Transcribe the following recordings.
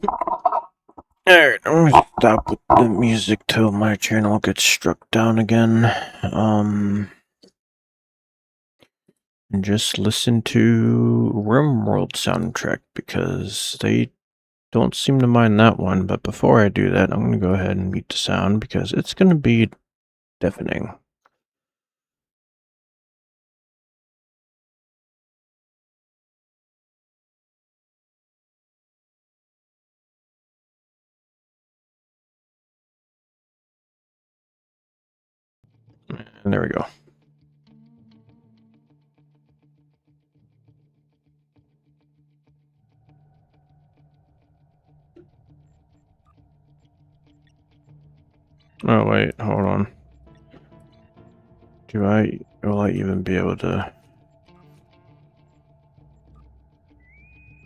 Alright, I'm gonna stop with the music till my channel gets struck down again. And just listen to RimWorld soundtrack because they don't seem to mind that one. But before I do that, I'm gonna go ahead and mute the sound because it's gonna be deafening. And there we go. Oh wait, hold on. Will I even be able to?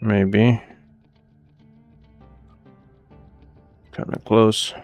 Maybe. Kinda close.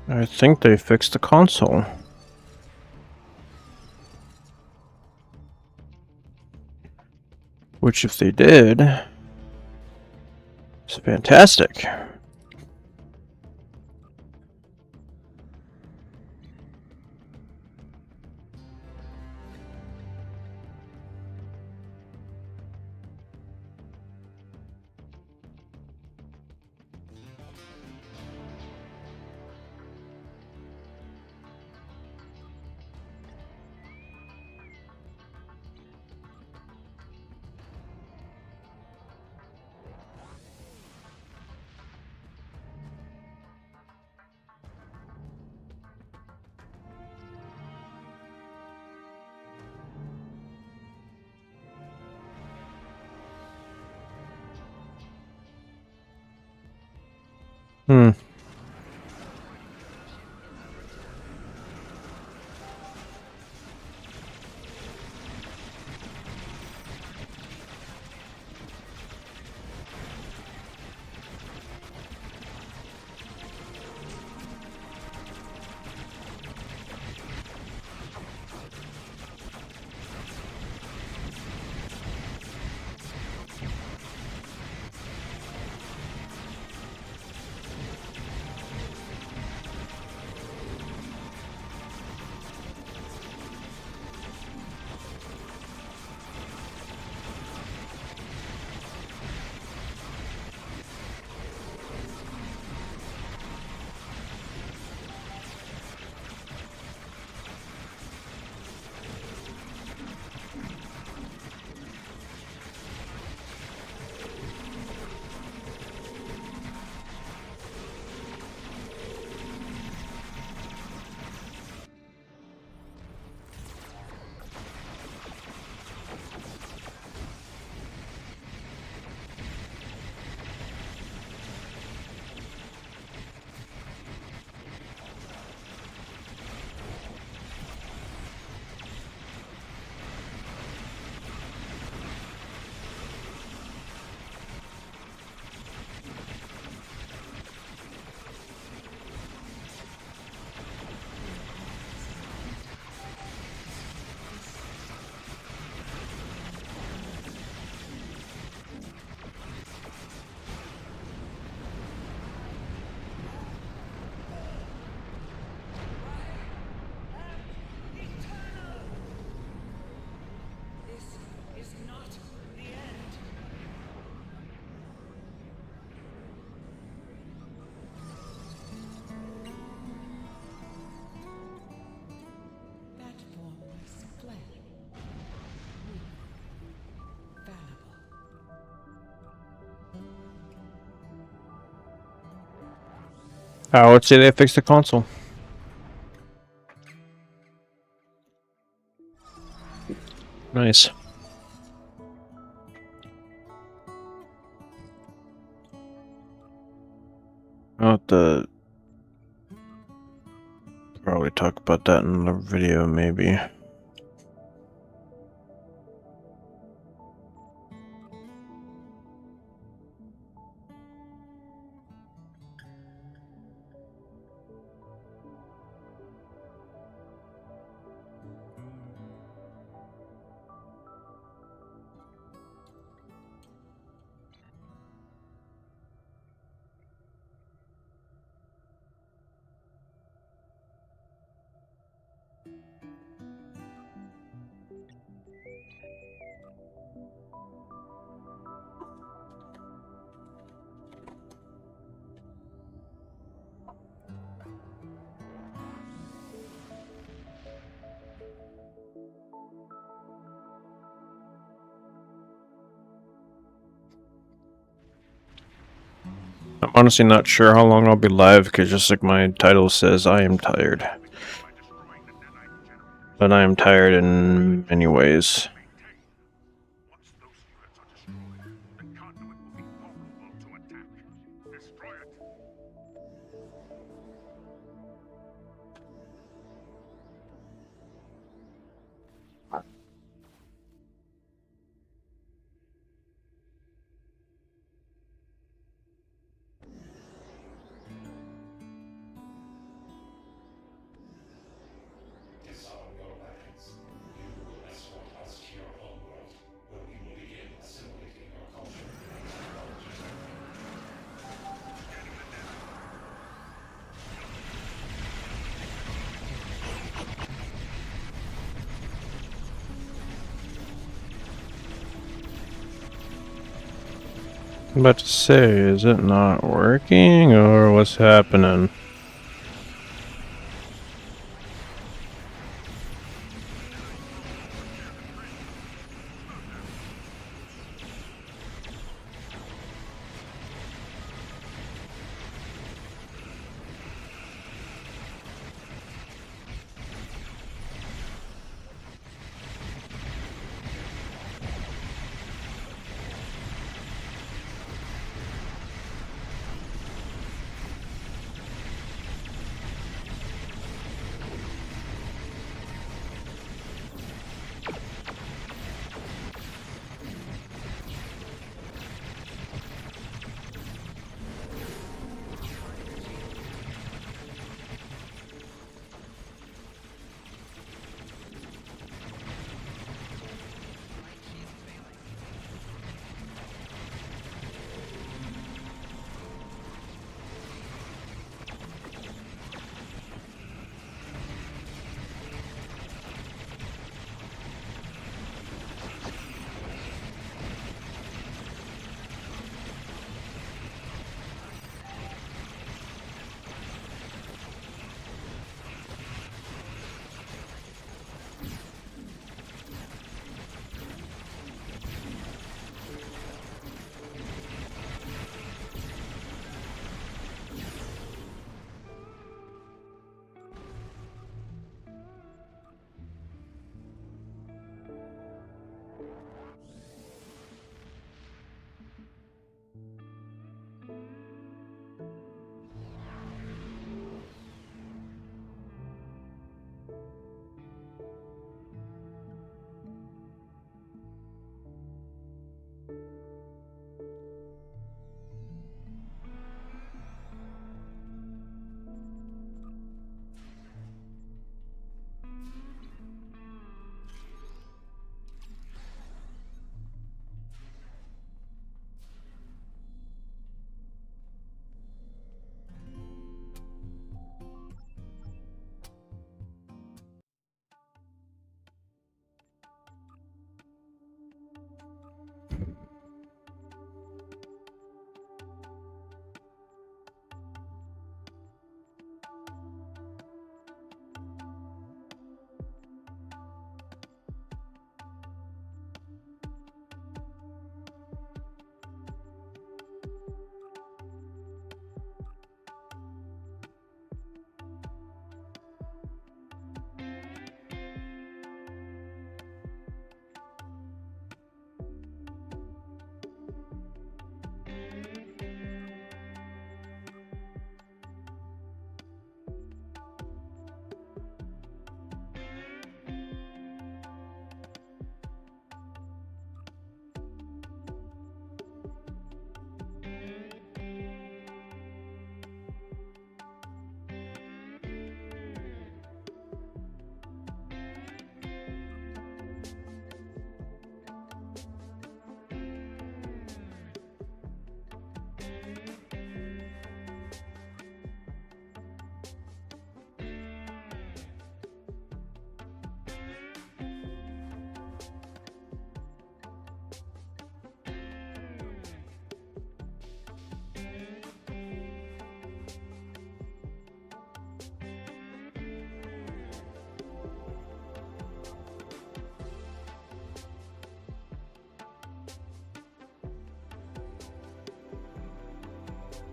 I think they fixed the console. Which, if they did, it's fantastic. Hmm. I would say they fixed the console. Nice. I'll have to probably talk about that in another video, maybe. I'm honestly not sure how long I'll be live, because just like my title says, I am tired. But I am tired in many ways. I'm about to say, is it not working, or what's happening?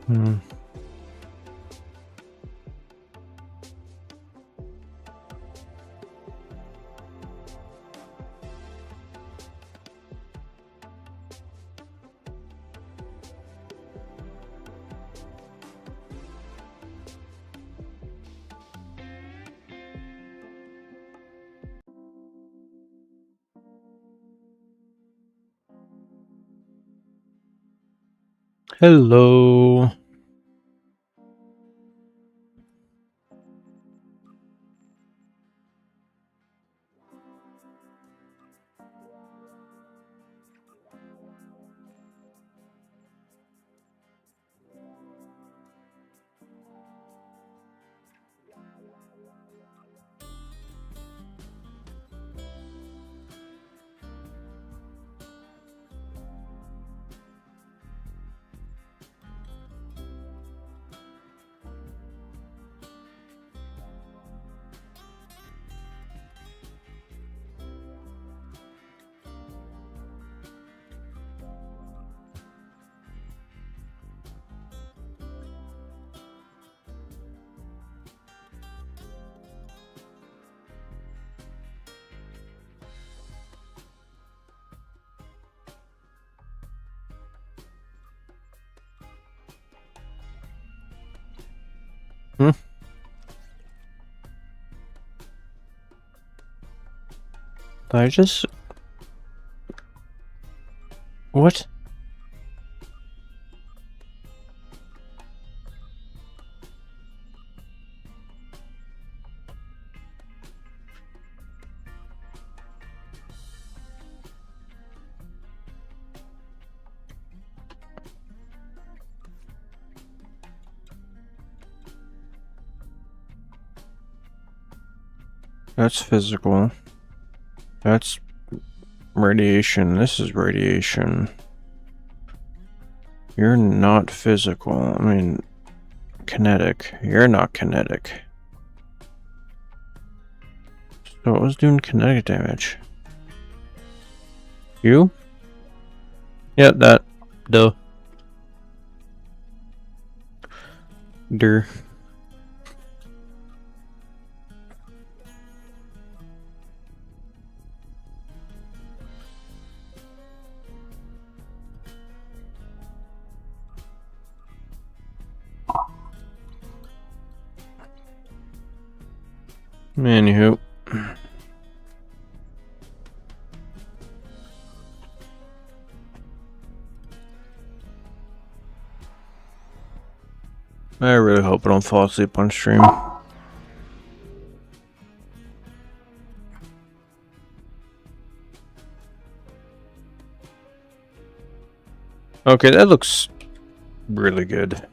Hmm. Hello. Hmm? I just... What? That's physical. That's radiation. This is radiation. You're not physical. I mean, kinetic. You're not kinetic. So what was doing kinetic damage? You? Yep, that. Duh. Der. Anywho. I really hope I don't fall asleep on stream. Okay, that looks really good.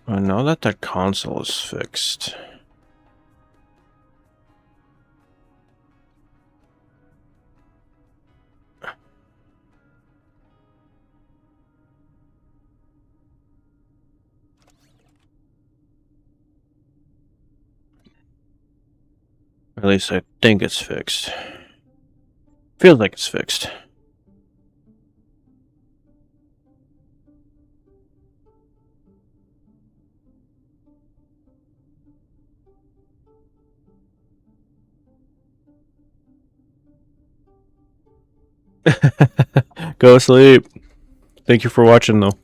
I know that the console is fixed. At least I think it's fixed. Feels like it's fixed. Go sleep. Thank you for watching, though.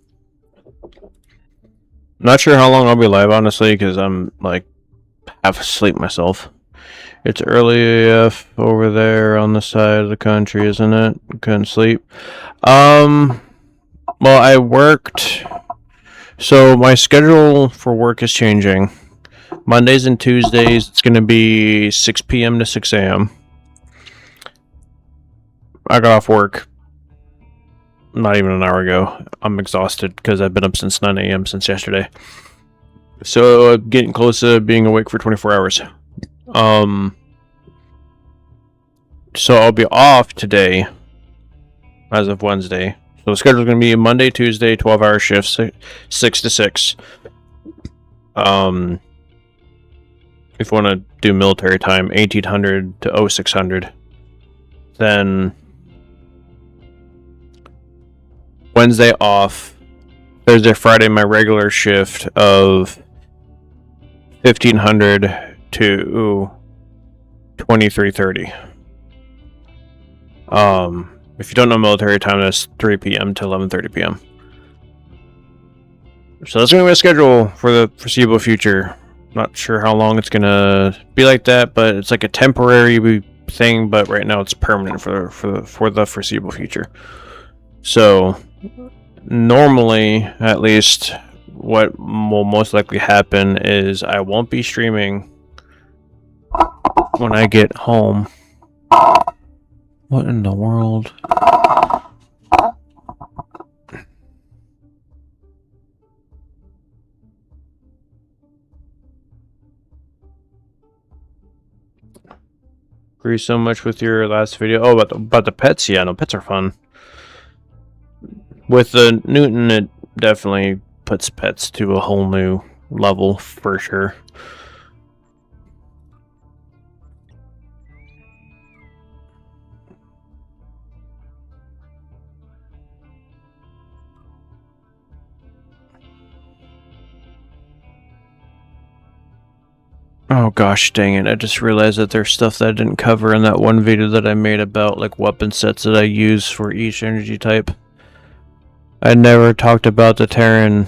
Not sure how long I'll be live, honestly, because I'm like half asleep myself. It's early AF over there on the side of the country, isn't it? Couldn't sleep. Well, I worked So my schedule for work is changing. Mondays and Tuesdays, it's going to be 6 p.m. to 6 a.m. I got off work not even an hour ago. I'm exhausted because I've been up since 9 a.m. since yesterday. So getting close to being awake for 24 hours. So I'll be off today as of Wednesday. So the schedule is going to be Monday, Tuesday, 12-hour shifts, 6 to 6. If you want to do military time, 1800 to 0600. Then Wednesday off. Thursday, Friday, my regular shift of 1500 to 2330. If you don't know military time, that's 3 p.m. to 11:30 p.m. So that's going to be a schedule for the foreseeable future. Not sure how long it's going to be like that, but it's like a temporary thing, but right now it's permanent for the foreseeable future. So normally, at least, what will most likely happen is I won't be streaming when I get home. What in the world? Agree so much with your last video. Oh, about the pets. Yeah, no, pets are fun. With the Newton, it definitely puts pets to a whole new level for sure. Oh gosh, dang it. I just realized that there's stuff that I didn't cover in that one video that I made about like weapon sets that I use for each energy type. I never talked about the Terran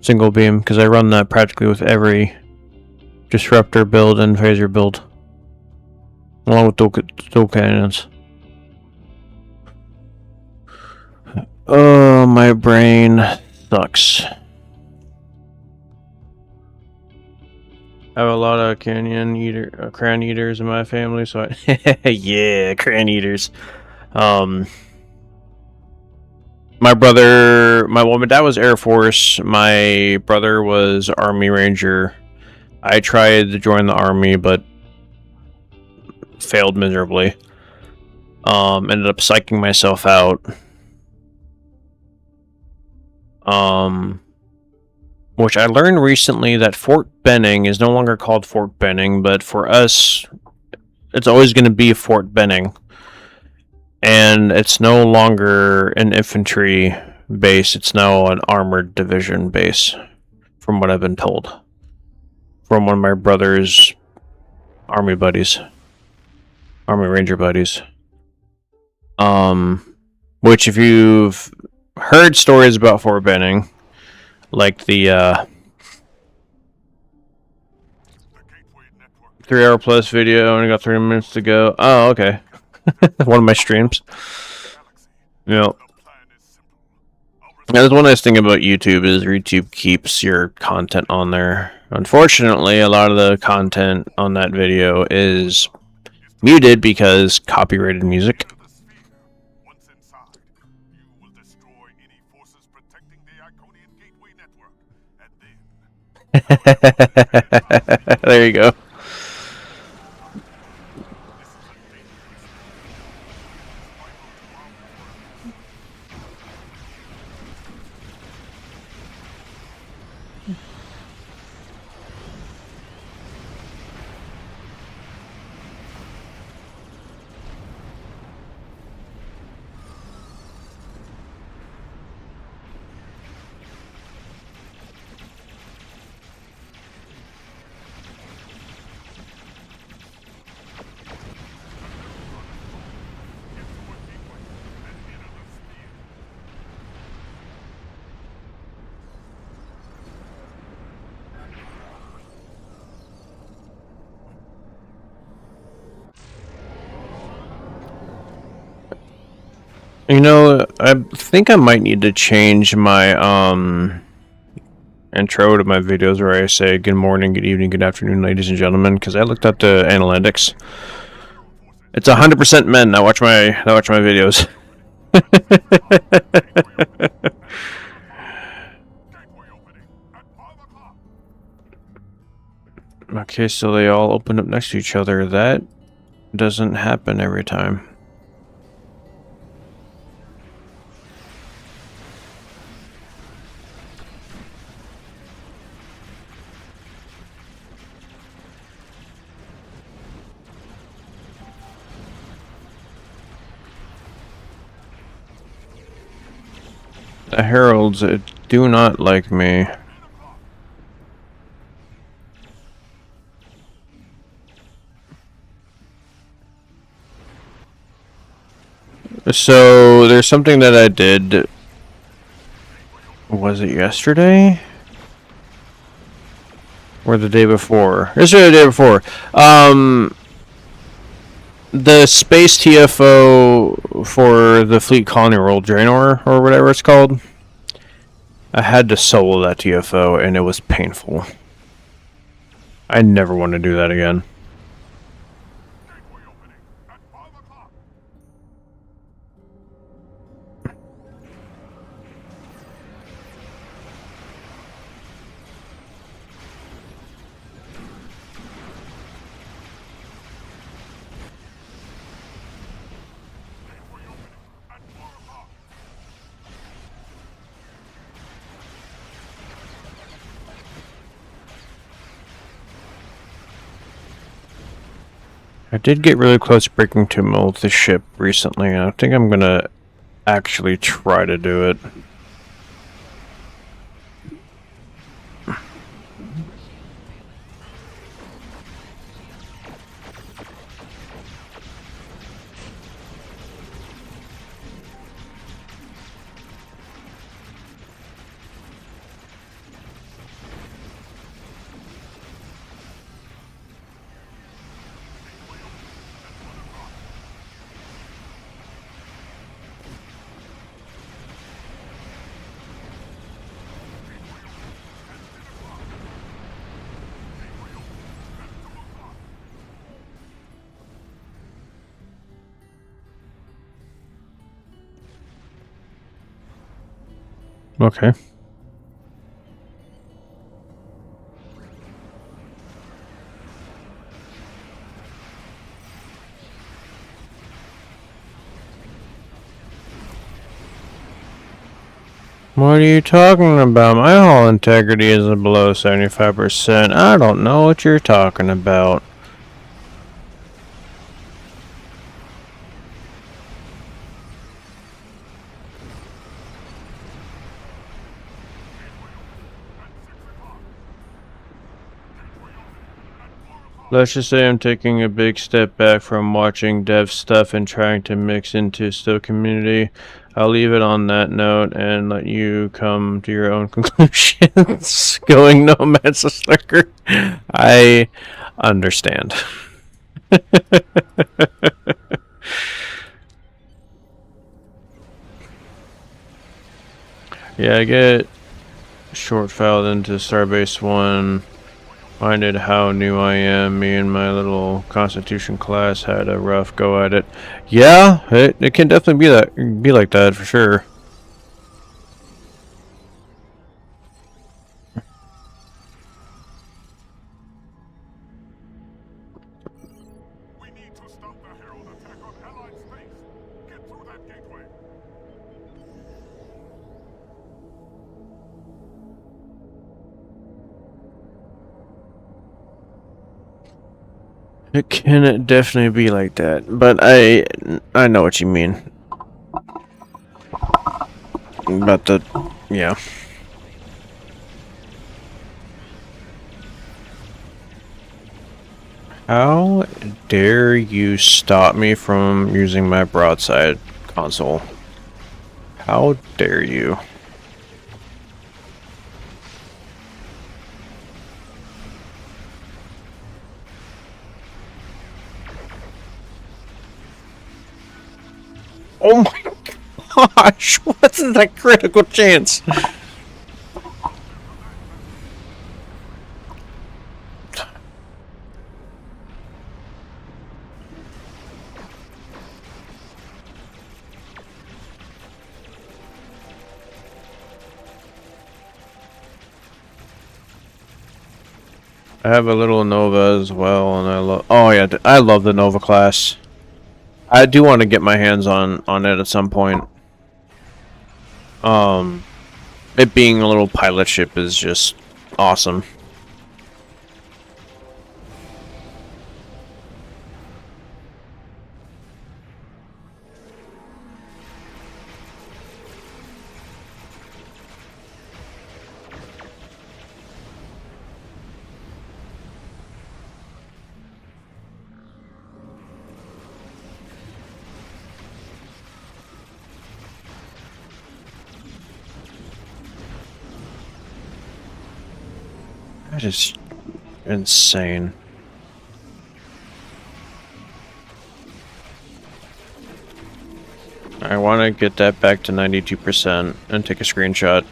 single beam because I run that practically with every disruptor build and phaser build, along with dual cannons. Oh, my brain sucks. I have a lot of crayon eaters in my family, so yeah, crayon eaters. My dad was Air Force. My brother was Army Ranger. I tried to join the Army, but failed miserably. Ended up psyching myself out. Which I learned recently that Fort Benning is no longer called Fort Benning, but for us, it's always going to be Fort Benning. And it's no longer an infantry base, it's now an armored division base, from what I've been told. From one of my brother's Army buddies. Army Ranger buddies. Which if you've heard stories about Fort Benning, like the 3 hour plus video, only got 30 minutes to go. Oh, okay. One of my streams. Yeah. That's one nice thing about YouTube is YouTube keeps your content on there. Unfortunately, a lot of the content on that video is muted because copyrighted music. There you go. You know, I think I might need to change my intro to my videos where I say good morning, good evening, good afternoon, ladies and gentlemen, because I looked up the analytics. It's 100% men that watch my videos. Okay, so they all open up next to each other. That doesn't happen every time. The heralds do not like me. So there's something that I did. Was it yesterday? Or the day before? Yesterday or the day before. The space TFO for the Fleet Colony World Draenor, or whatever it's called. I had to solo that TFO, and it was painful. I never want to do that again. I did get really close breaking to mold the ship recently, and I think I'm gonna actually try to do it. Okay. What are you talking about? My hull integrity is below 75%. I don't know what you're talking about. Let's just say I'm taking a big step back from watching dev stuff and trying to mix into still community. I'll leave it on that note and let you come to your own conclusions. Going Nomad's a slicker. I understand. Yeah, I get short filed into Starbase 1. Minded how new I am. Me and my little Constitution class had a rough go at it. Yeah, it can definitely be like that for sure. We need to stop the Herald attack on Allied space. Get through that gateway. It can definitely be like that, but I know what you mean. About the, yeah. How dare you stop me from using my broadside console? How dare you? Oh my god. gosh! What's that critical chance? I have a little Nova as well, and I love. Oh yeah, I love the Nova class. I do want to get my hands on it at some point. It being a little pilot ship is just awesome. That is insane. I want to get that back to 92% and take a screenshot.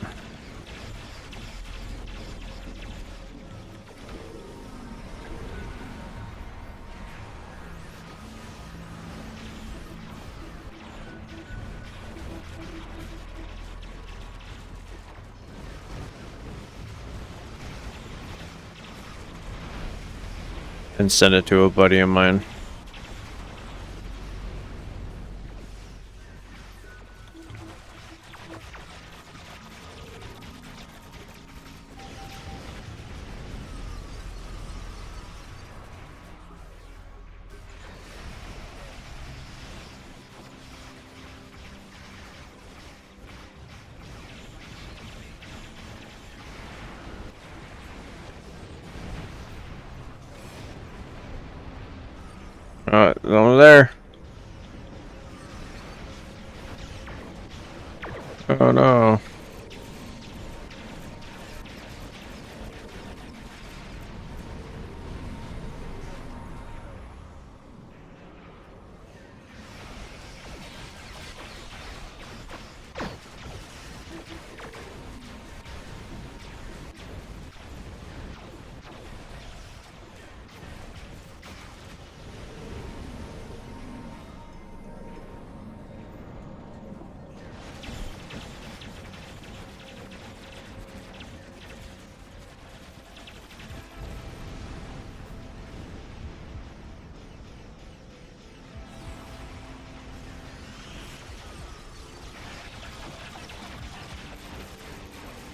And send it to a buddy of mine. Over there. Oh no.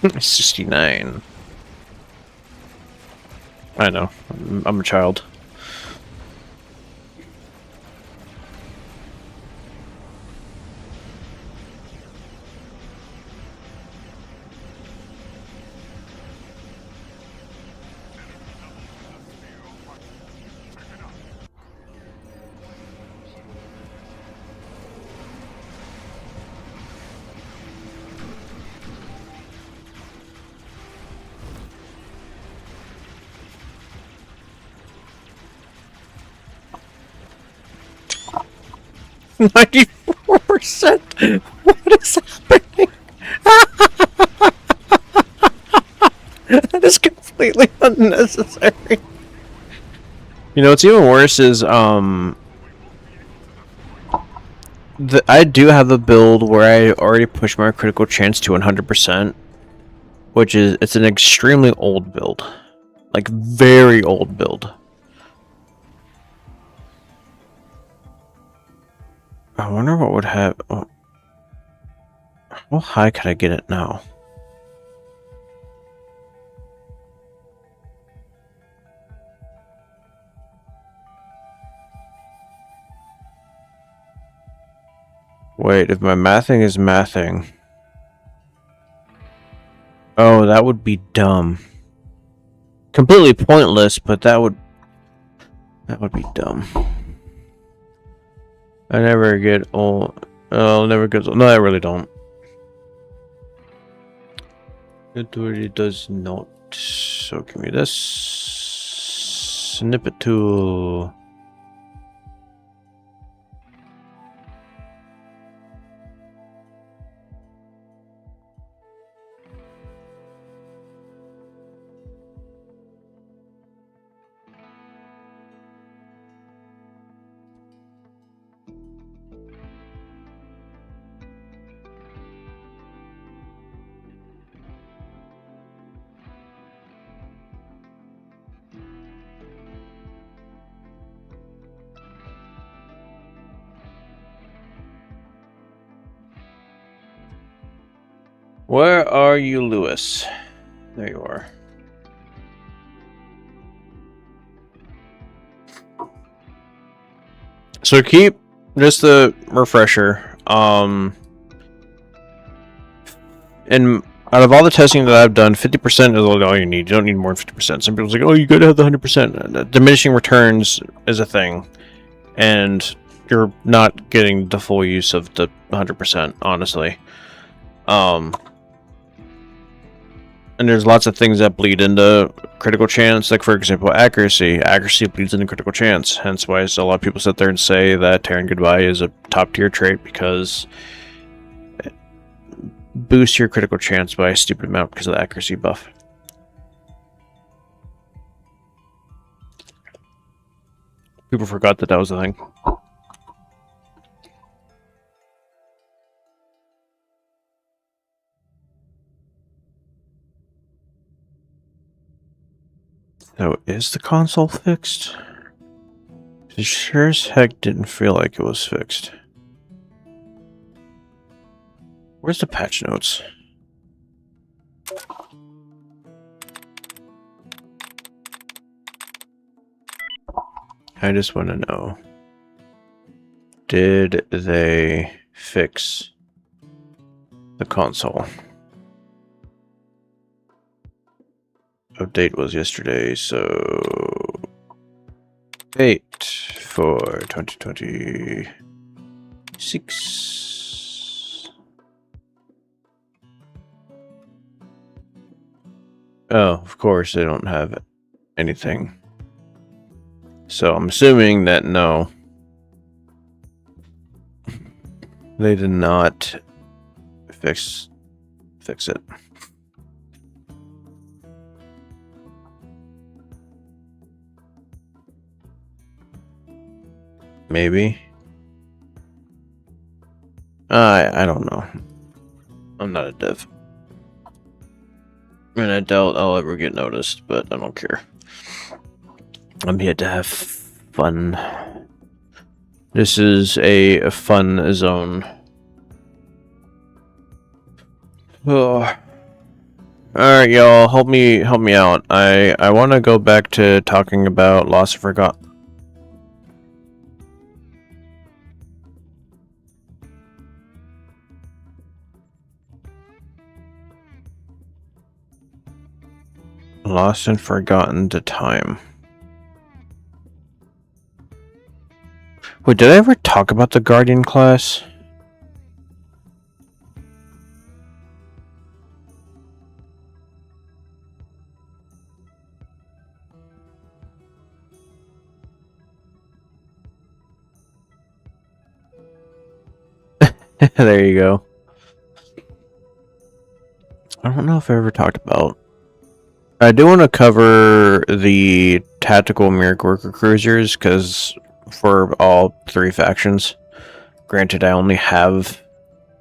It's 69. I know. I'm a child. %. What is happening? That is completely unnecessary. You know what's even worse is I do have a build where I already pushed my critical chance to 100%, which is it's an extremely old build, like very old build. I wonder what would have. Oh, how high could I get it now? Wait, if my mathing is mathing. Oh, that would be dumb. Completely pointless, but that would be dumb. I never get old. I'll never get old. No, I really don't. It really does not. So give me this snippet tool. Where are you, Lewis? There you are. So keep just a refresher. And out of all the testing that I've done, 50% is all you need. You don't need more than 50%. Some people say, "Oh, you gotta have the 100%." Diminishing returns is a thing, and you're not getting the full use of the 100%, honestly. And there's lots of things that bleed into critical chance, like for example, accuracy. Accuracy bleeds into critical chance, hence why a lot of people sit there and say that Tearing Goodbye is a top tier trait because it boosts your critical chance by a stupid amount because of the accuracy buff. People forgot that was a thing. So, is the console fixed? It sure as heck didn't feel like it was fixed. Where's the patch notes? I just want to know. Did they fix the console? Update was yesterday, so 8 for 2026. Oh, of course they don't have anything. So I'm assuming that no, they did not fix it. Maybe. I don't know. I'm not a dev. And I doubt I'll ever get noticed, but I don't care. I'm here to have fun. This is a fun zone. Oh. Alright, y'all, help me out. I want to go back to talking about Lost and Forgotten. Lost and Forgotten to time. Wait, did I ever talk about the Guardian class? There you go. I don't know if I ever talked about. I do want to cover the tactical Merc Worker Cruisers, because for all three factions, granted I only have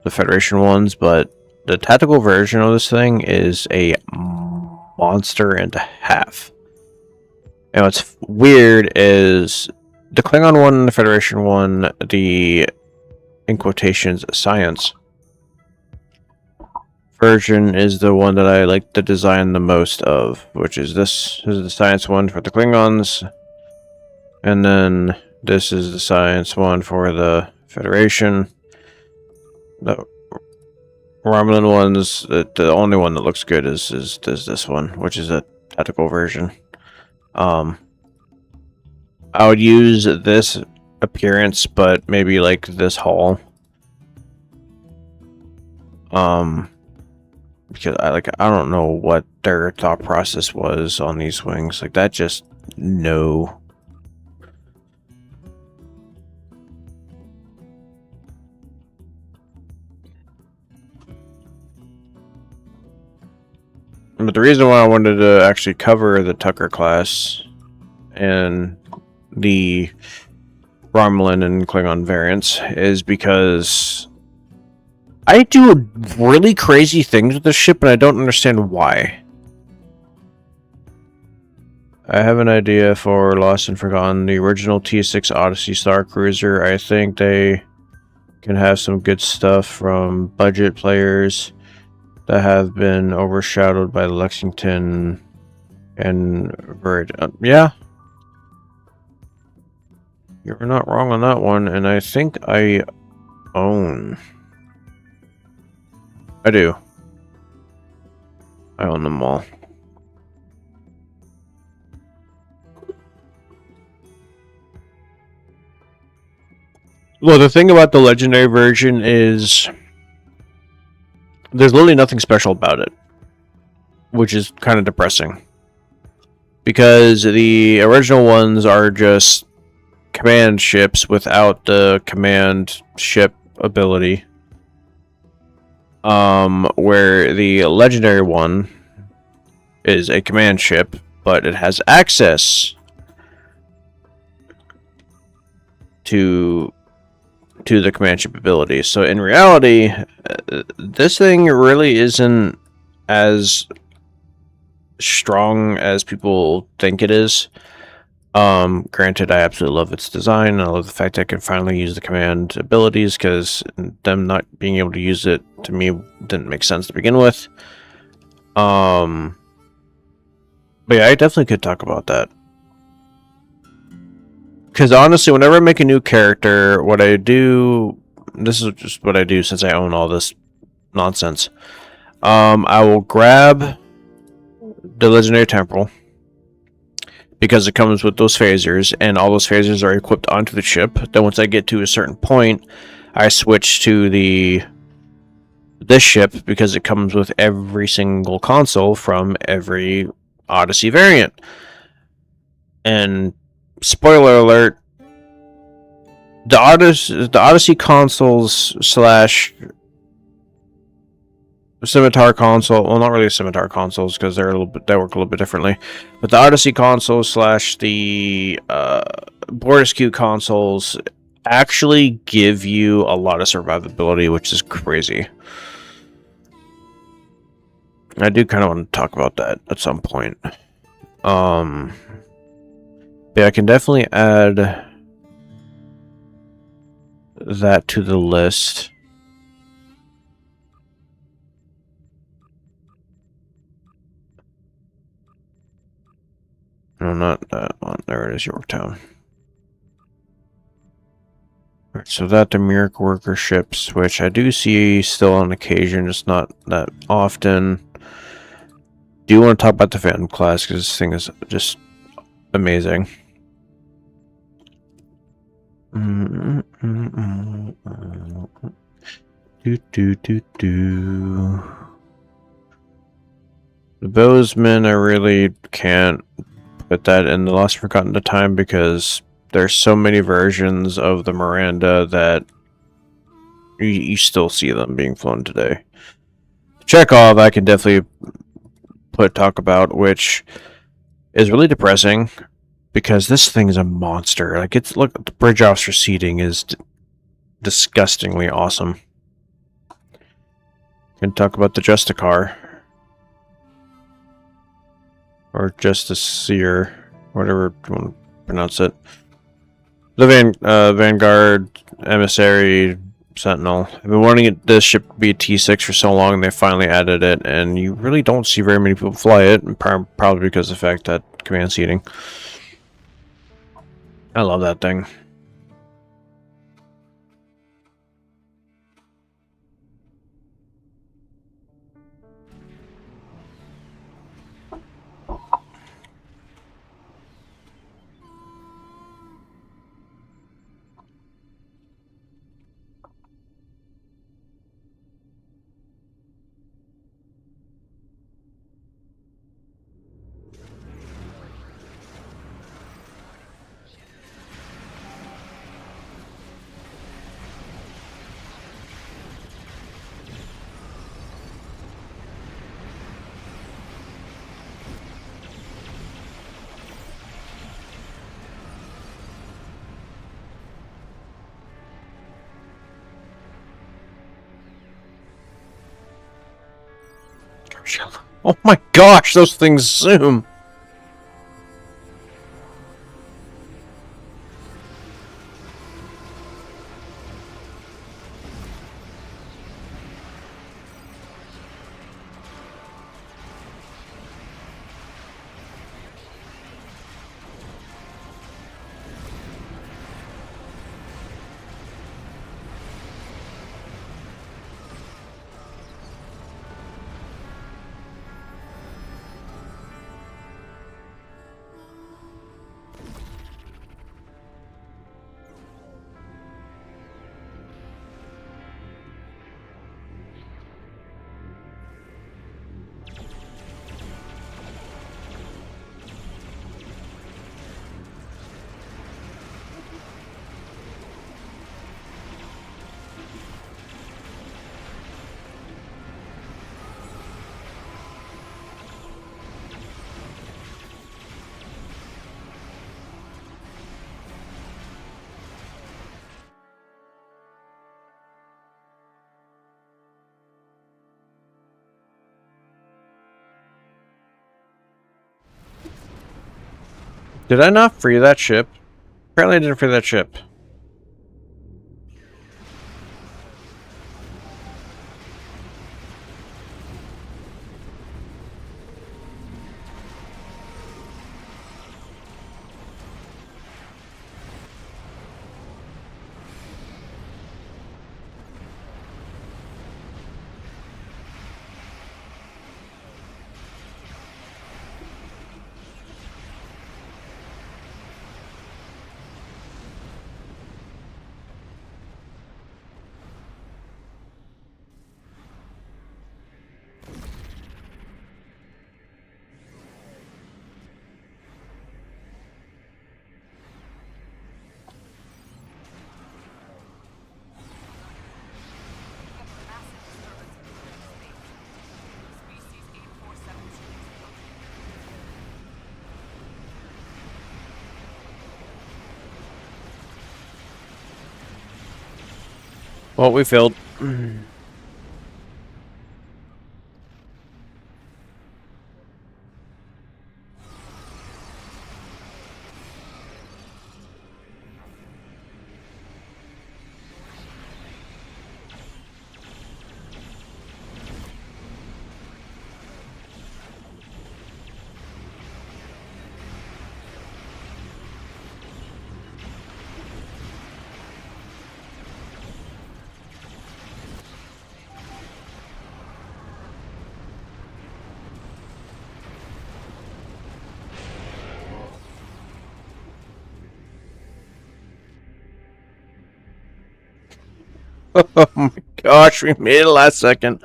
the Federation ones, but the tactical version of this thing is a monster and a half. And what's weird is the Klingon one and the Federation one, the, in quotations, science version is the one that I like to design the most of, which is this. This is the science one for the Klingons, and then this is the science one for the Federation. The Romulan ones, the only one that looks good is this one, which is a tactical version. I would use this appearance, but maybe like this hull. Because I don't know what their thought process was on these wings. Like that just no. But the reason why I wanted to actually cover the Tucker class and the Romulan and Klingon variants is because I do really crazy things with this ship, and I don't understand why. I have an idea for Lost and Forgotten, the original T6 Odyssey Star Cruiser. I think they can have some good stuff from budget players. that have been overshadowed by Lexington and yeah, you're not wrong on that one, and I think I own. I do. I own them all. Well, the thing about the legendary version is there's literally nothing special about it, which is kind of depressing. Because the original ones are just command ships without the command ship ability. Where the legendary one is a command ship, but it has access to the command ship ability. So in reality, this thing really isn't as strong as people think it is. Granted, I absolutely love its design. I love the fact I can finally use the command abilities, because them not being able to use it to me didn't make sense to begin with. But yeah, I definitely could talk about that. Because honestly, whenever I make a new character, what I do, this is just what I do since I own all this nonsense. I will grab the Legendary Temporal, because it comes with those phasers, and all those phasers are equipped onto the ship. Then once I get to a certain point, I switch to this ship, because it comes with every single console from every Odyssey variant. And spoiler alert, the Odyssey consoles slash Scimitar console, well, not really Scimitar consoles, because they work a little bit differently, but the Odyssey consoles slash the Bordeaux consoles actually give you a lot of survivability, which is crazy. I do kind of want to talk about that at some point. Yeah, I can definitely add that to the list. No, not that one. There it is, Yorktown. Alright, so that Demiric worker ships, which I do see still on occasion, just not that often. Do you want to talk about the Phantom class, because this thing is just amazing. The Bozeman, I really can't put that in the Lost Forgotten Time, because there's so many versions of the Miranda that you still see them being flown today. Chekhov, I can definitely talk about, which is really depressing, because this thing is a monster. Like, look, the bridge officer seating is disgustingly awesome. Can talk about the Justicar, or Justiceer, whatever you want to pronounce it. The Vanguard, Emissary, Sentinel. I've been wanting this ship to be a T6 for so long, and they finally added it, and you really don't see very many people fly it, probably because of the fact that command seating. I love that thing. Oh my gosh, those things zoom! Did I not free that ship? Apparently I didn't free that ship. Well, we failed. Oh my gosh, we made it last second.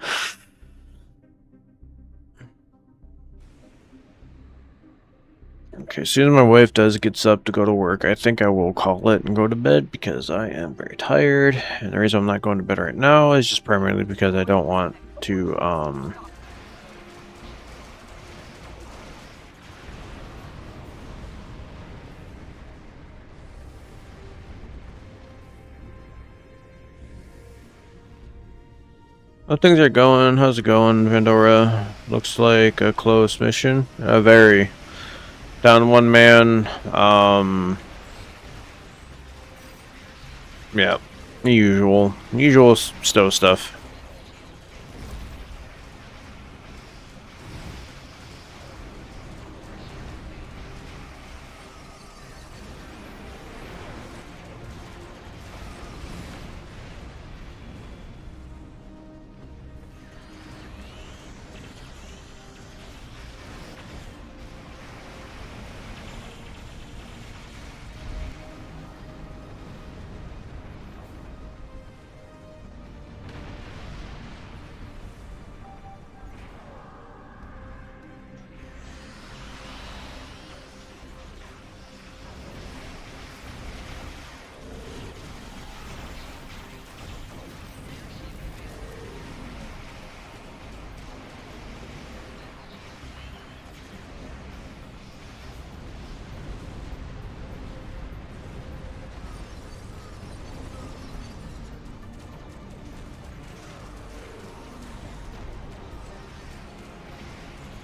Okay, as soon as my wife gets up to go to work, I think I will call it and go to bed because I am very tired. And the reason I'm not going to bed right now is just primarily because I don't want to, how things are going? How's it going, Vandora? Looks like a close mission. Very. Down one man. Yeah. Usual stow stuff.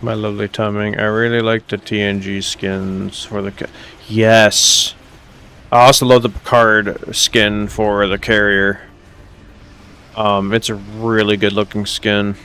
My lovely timing. I really like the TNG skins for the... Yes! I also love the Picard skin for the carrier. It's a really good looking skin.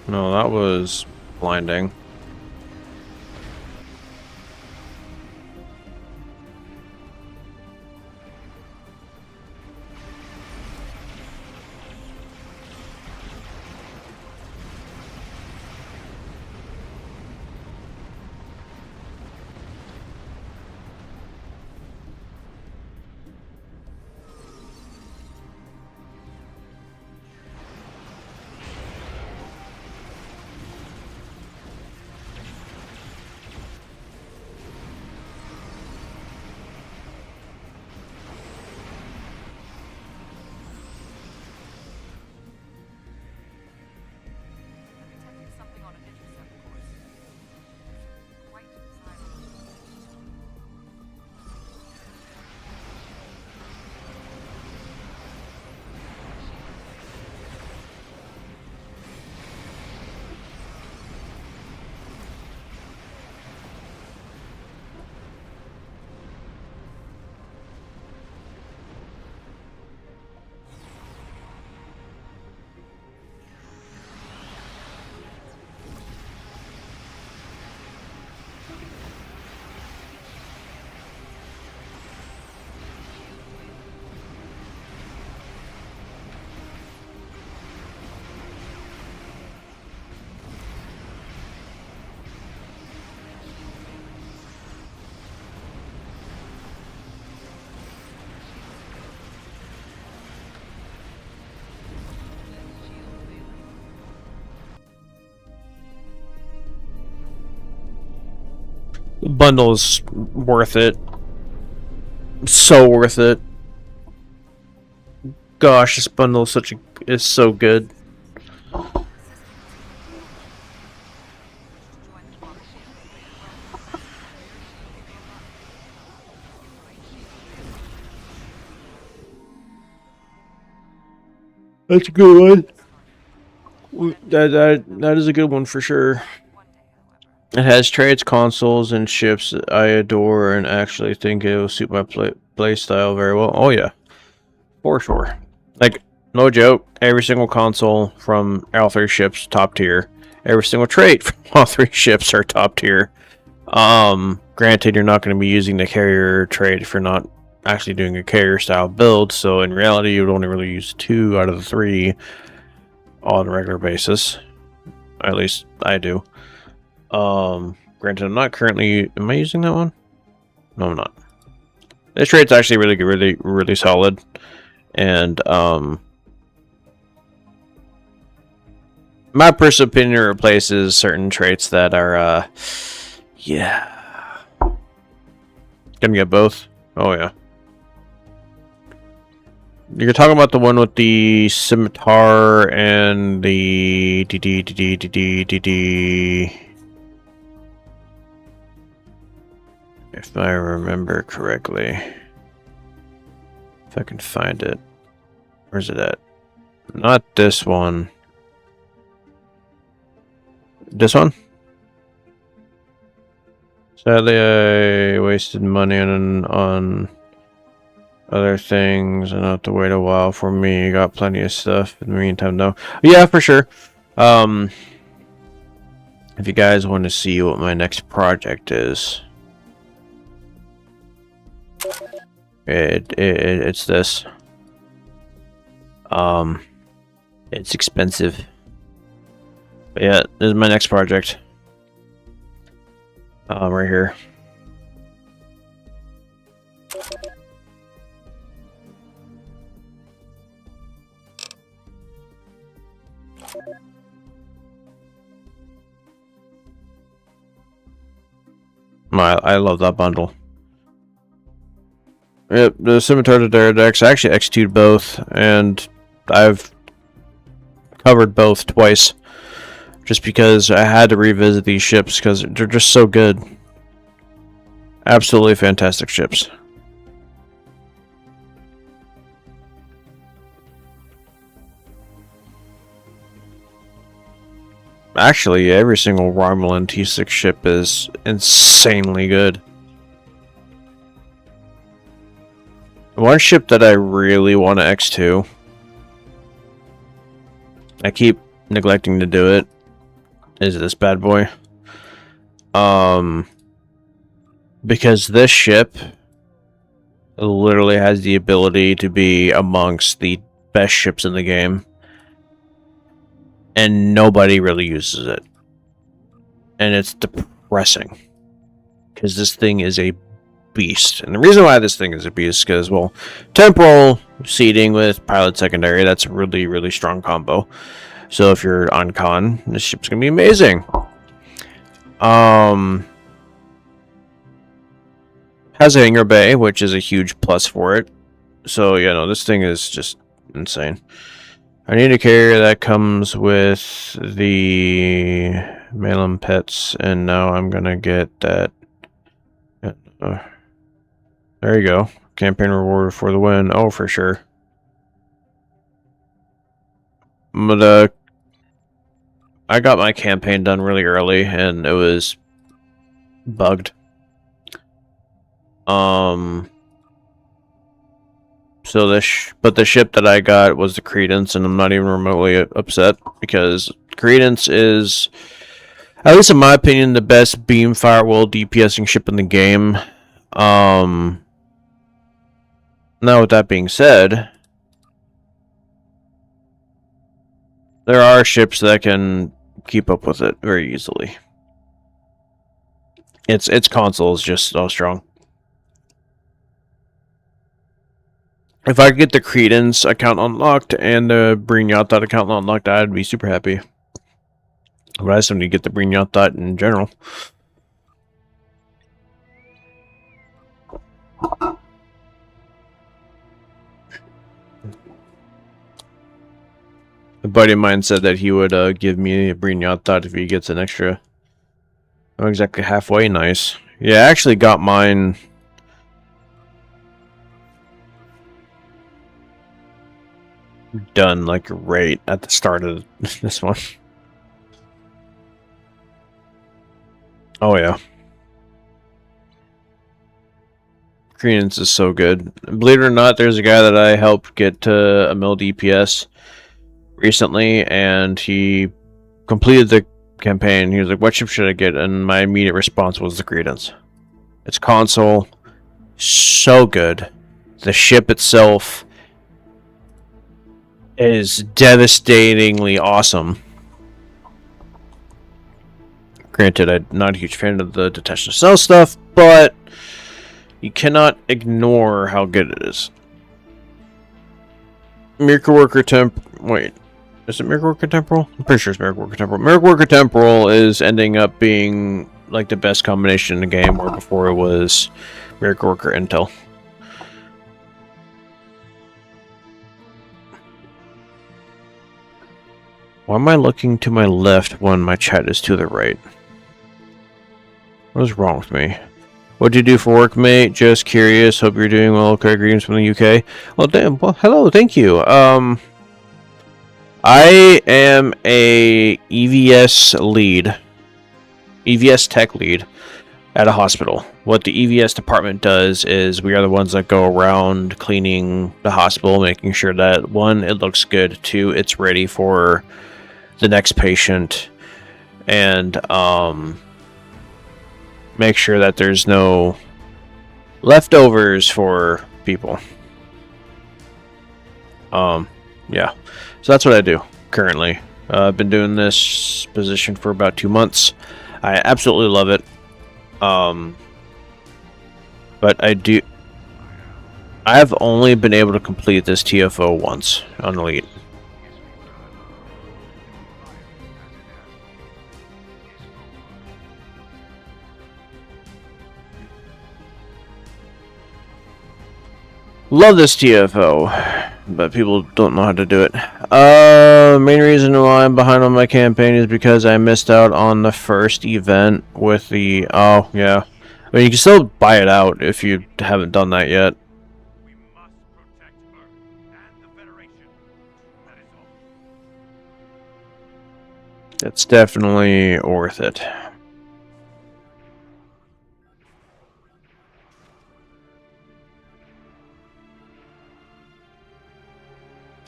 No, that was blinding. The bundle's worth it. So worth it. Gosh, this bundle is so good. That's a good one. That is a good one for sure. It has trades, consoles, and ships that I adore and actually think it will suit my play style very well. Oh yeah, for sure. Like, no joke, every single console from all three ships top tier. Every single trait from all three ships are top tier. Granted, you're not going to be using the carrier trait if you're not actually doing a carrier style build, so in reality you would only really use 2 out of the 3 on a regular basis. At least I do. Granted, I'm not currently... Am I using that one? No, I'm not. This trait's actually really good, really solid. And, my personal opinion replaces certain traits that are, yeah. Gonna get both? Oh, yeah. You're talking about the one with the scimitar and the if I remember correctly. If I can find it. Where's it at? Not this one. This one? Sadly, I wasted money on other things and I have to wait a while for me. Got plenty of stuff in the meantime, though. Yeah, for sure. If you guys want to see what my next project is, it's this. It's expensive. But yeah, this is my next project. Right here. I love that bundle. Yep, the Scimitar to Daradex. I actually executed both, and I've covered both twice. Just because I had to revisit these ships because they're just so good. Absolutely fantastic ships. Actually, every single Romulan T6 ship is insanely good. One ship that I really want to X2. I keep neglecting to do it. Is this bad boy? Because this ship literally has the ability to be amongst the best ships in the game. And nobody really uses it. And it's depressing. Because this thing is a beast. And the reason why this thing is a beast is because, well, temporal seeding with pilot secondary, that's a really, really strong combo. So if you're on con, this ship's gonna be amazing. Has a hangar bay, which is a huge plus for it. So, you know, this thing is just insane. I need a carrier that comes with the Malum pets, and now I'm gonna get that. There you go. Campaign reward for the win. Oh, for sure. But, I got my campaign done really early, and it was bugged. So but the ship that I got was the Credence, and I'm not even remotely upset because Credence is, at least in my opinion, the best beam firewall DPSing ship in the game. Now with that being said, there are ships that can keep up with it very easily. Its console is just so strong. If I could get the Credence account unlocked and the Brignac account unlocked, I'd be super happy. But I still need to get the Brignac in general. A buddy of mine said that he would give me a Brignotte thought if he gets an extra. I'm exactly halfway. Nice. Yeah, I actually got mine. Done like right at the start of this one. Oh yeah. Credence is so good. Believe it or not, there's a guy that I helped get to a mil DPS recently, and he completed the campaign. He was like, "What ship should I get?" And my immediate response was the Credence. Its console, so good. The ship itself is devastatingly awesome. Granted, I'm not a huge fan of the detach cell stuff, but you cannot ignore how good it is. Miracle Worker Wait, is it Miracle Worker Temporal? I'm pretty sure it's Miracle Worker Temporal. Miracle Worker Temporal is ending up being like the best combination in the game, where before it was Miracle Worker Intel. Why am I looking to my left when my chat is to the right? What is wrong with me? What'd you do for work, mate? Just curious. Hope you're doing well. Okay, greetings from the UK. Well, damn. Well, hello. Thank you. I am a EVS lead, EVS tech lead at a hospital. What the EVS department does is we are the ones that go around cleaning the hospital, making sure that one, it looks good, two, it's ready for the next patient, and make sure that there's no leftovers for people. Yeah, so that's what I do currently. I've been doing this position for about 2 months. I absolutely love it. But I've only been able to complete this TFO once on Elite. Love this TFO, but people don't know how to do it. Main reason why I'm behind on my campaign is because I missed out on the first event with the... Oh, yeah. I mean, you can still buy it out if you haven't done that yet. We must protect Earth and the Federation. That is all. It's definitely worth it.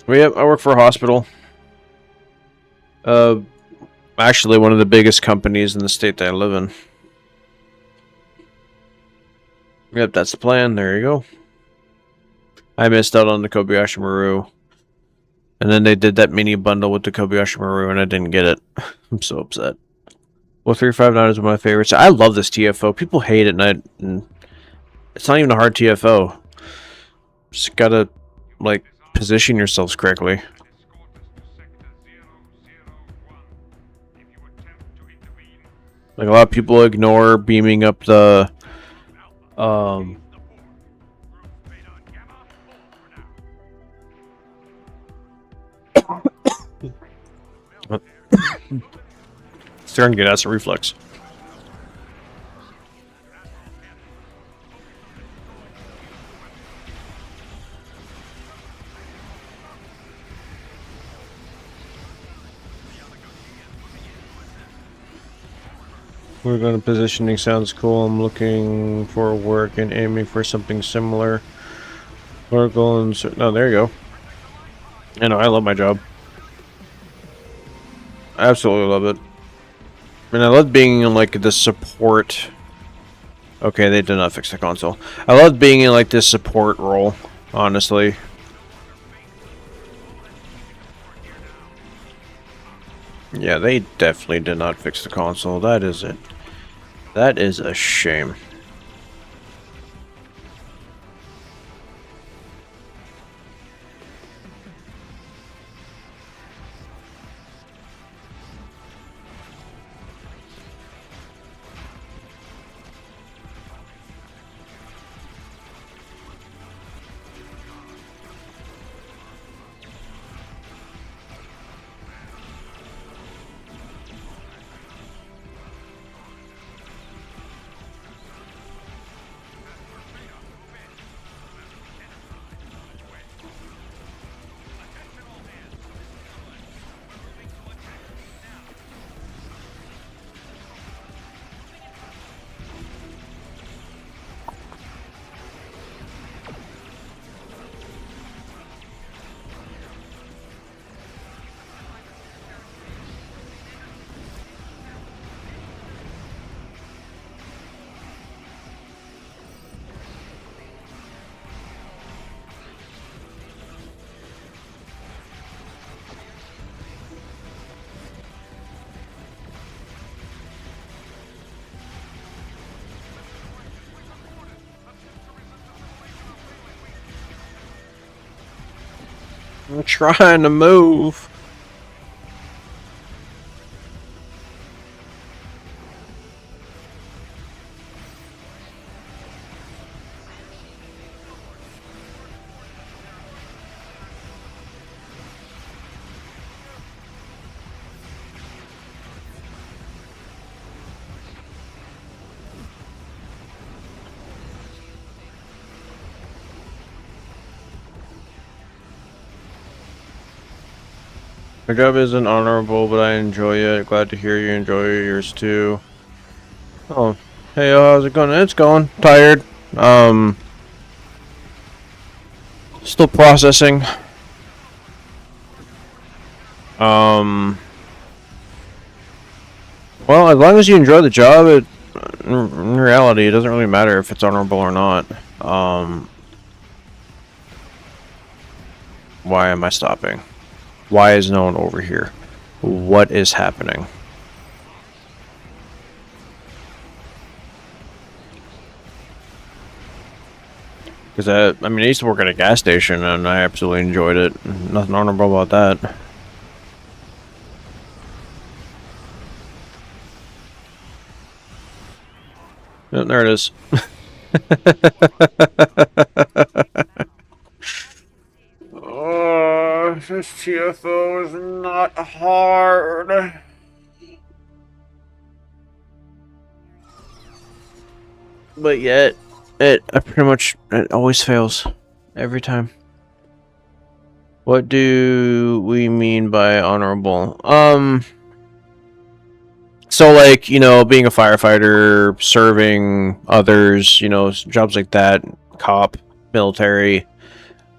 Well, yep, I work for a hospital. Actually one of the biggest companies in the state that I live in. Yep, that's the plan. There you go. I missed out on the Kobayashi Maru. And then they did that mini bundle with the Kobayashi Maru and I didn't get it. I'm so upset. Well, 359 is one of my favorites. I love this TFO. People hate it, and it's not even a hard TFO. Just gotta, like, position yourselves correctly. Like, a lot of people ignore beaming up the starting to get acid reflux. We're going to positioning sounds cool. I'm looking for work and aiming for something similar. Oracle and no, there you go. I know, I love my job. I absolutely love it. And I love being in like this support. Okay, they did not fix the console. I love being in like this support role, honestly. Yeah, they definitely did not fix the console. That is it. That is a shame. I'm trying to move. My job isn't honorable, but I enjoy it. Glad to hear you enjoy yours too. Oh, hey, how's it going? It's going. Tired. Still processing. Well, as long as you enjoy the job, in reality, it doesn't really matter if it's honorable or not. Why am I stopping? Why is no one over here? What is happening? Because I mean, I used to work at a gas station, and I absolutely enjoyed it. Nothing honorable about that. Oh, there it is. Oh, this TFO is not hard. But yet, it always fails. Every time. What do we mean by honorable? So like, you know, being a firefighter, serving others, you know, jobs like that, cop, military,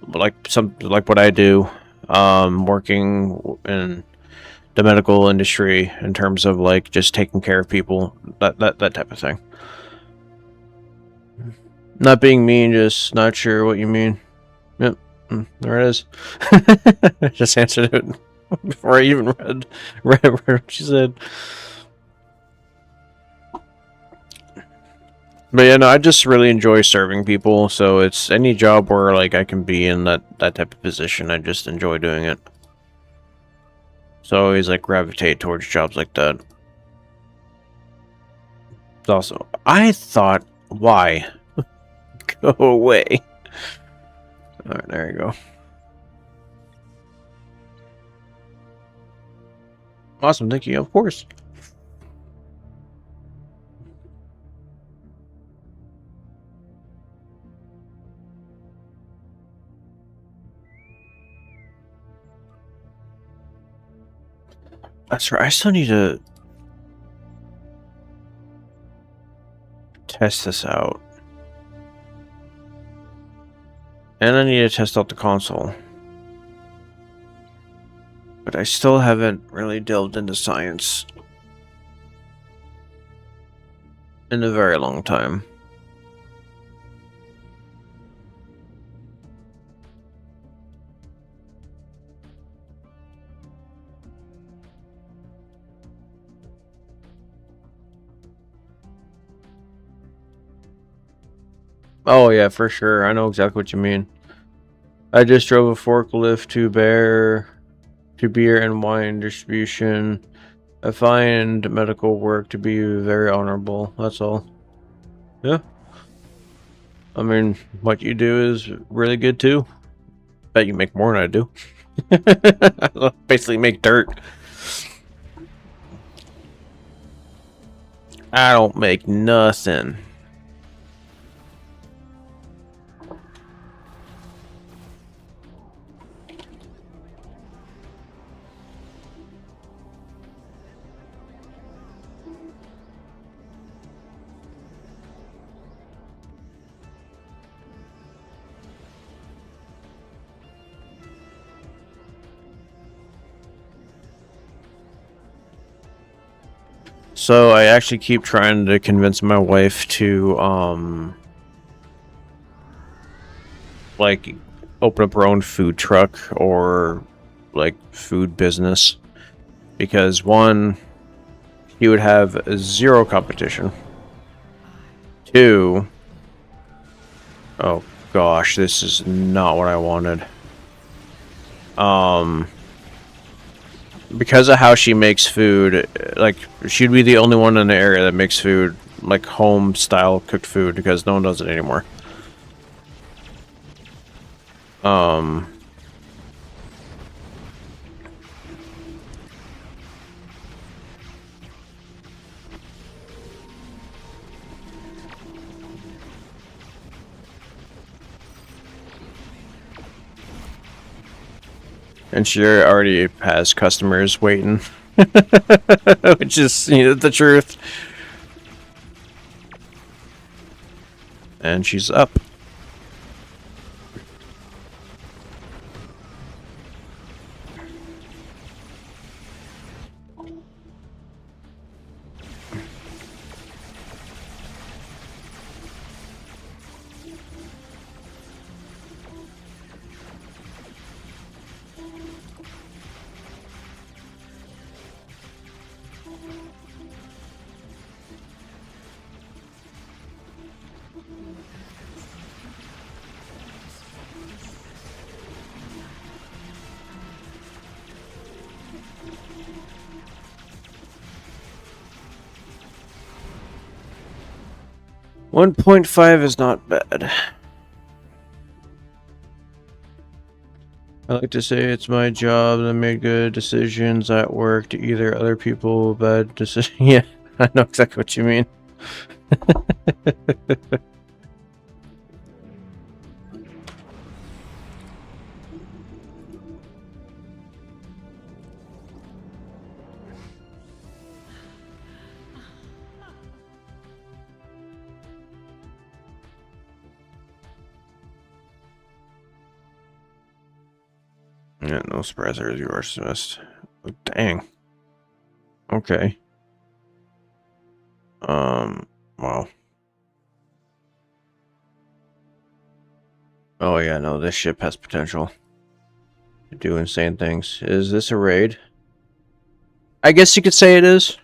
like what I do, working in the medical industry in terms of like just taking care of people, that type of thing. Not being mean, just not sure what you mean. Yep, there it is. I just answered it before I even read what she said. But yeah, no, I just really enjoy serving people, so it's any job where like I can be in that type of position, I just enjoy doing it. So I always like gravitate towards jobs like that. It's also, I thought, why? Go away. Alright, there you go. Awesome, thank you, of course. That's right, I still need to test this out. And I need to test out the console. But I still haven't really delved into science in a very long time. Oh yeah, for sure. I know exactly what you mean. I just drove a forklift to beer and wine distribution. I find medical work to be very honorable. That's all. Yeah. I mean, what you do is really good too. Bet you make more than I do. Basically make dirt. I don't make nothing. So I actually keep trying to convince my wife to like open up her own food truck or like food business, because one, you would have zero competition. Two, oh gosh, this is not what I wanted. Because of how she makes food, like, she'd be the only one in the area that makes food, like, home-style cooked food, because no one does it anymore. And she already has customers waiting. Which is, you know, the truth. And she's up. $1.5 is not bad. I like to say it's my job to make good decisions at work to either other people bad decisions. Yeah, I know exactly what you mean. Yeah, no surprise there is your arsonist. Oh, dang. Okay. Wow. Oh yeah, no, this ship has potential to do insane things. Is this a raid? I guess you could say it is.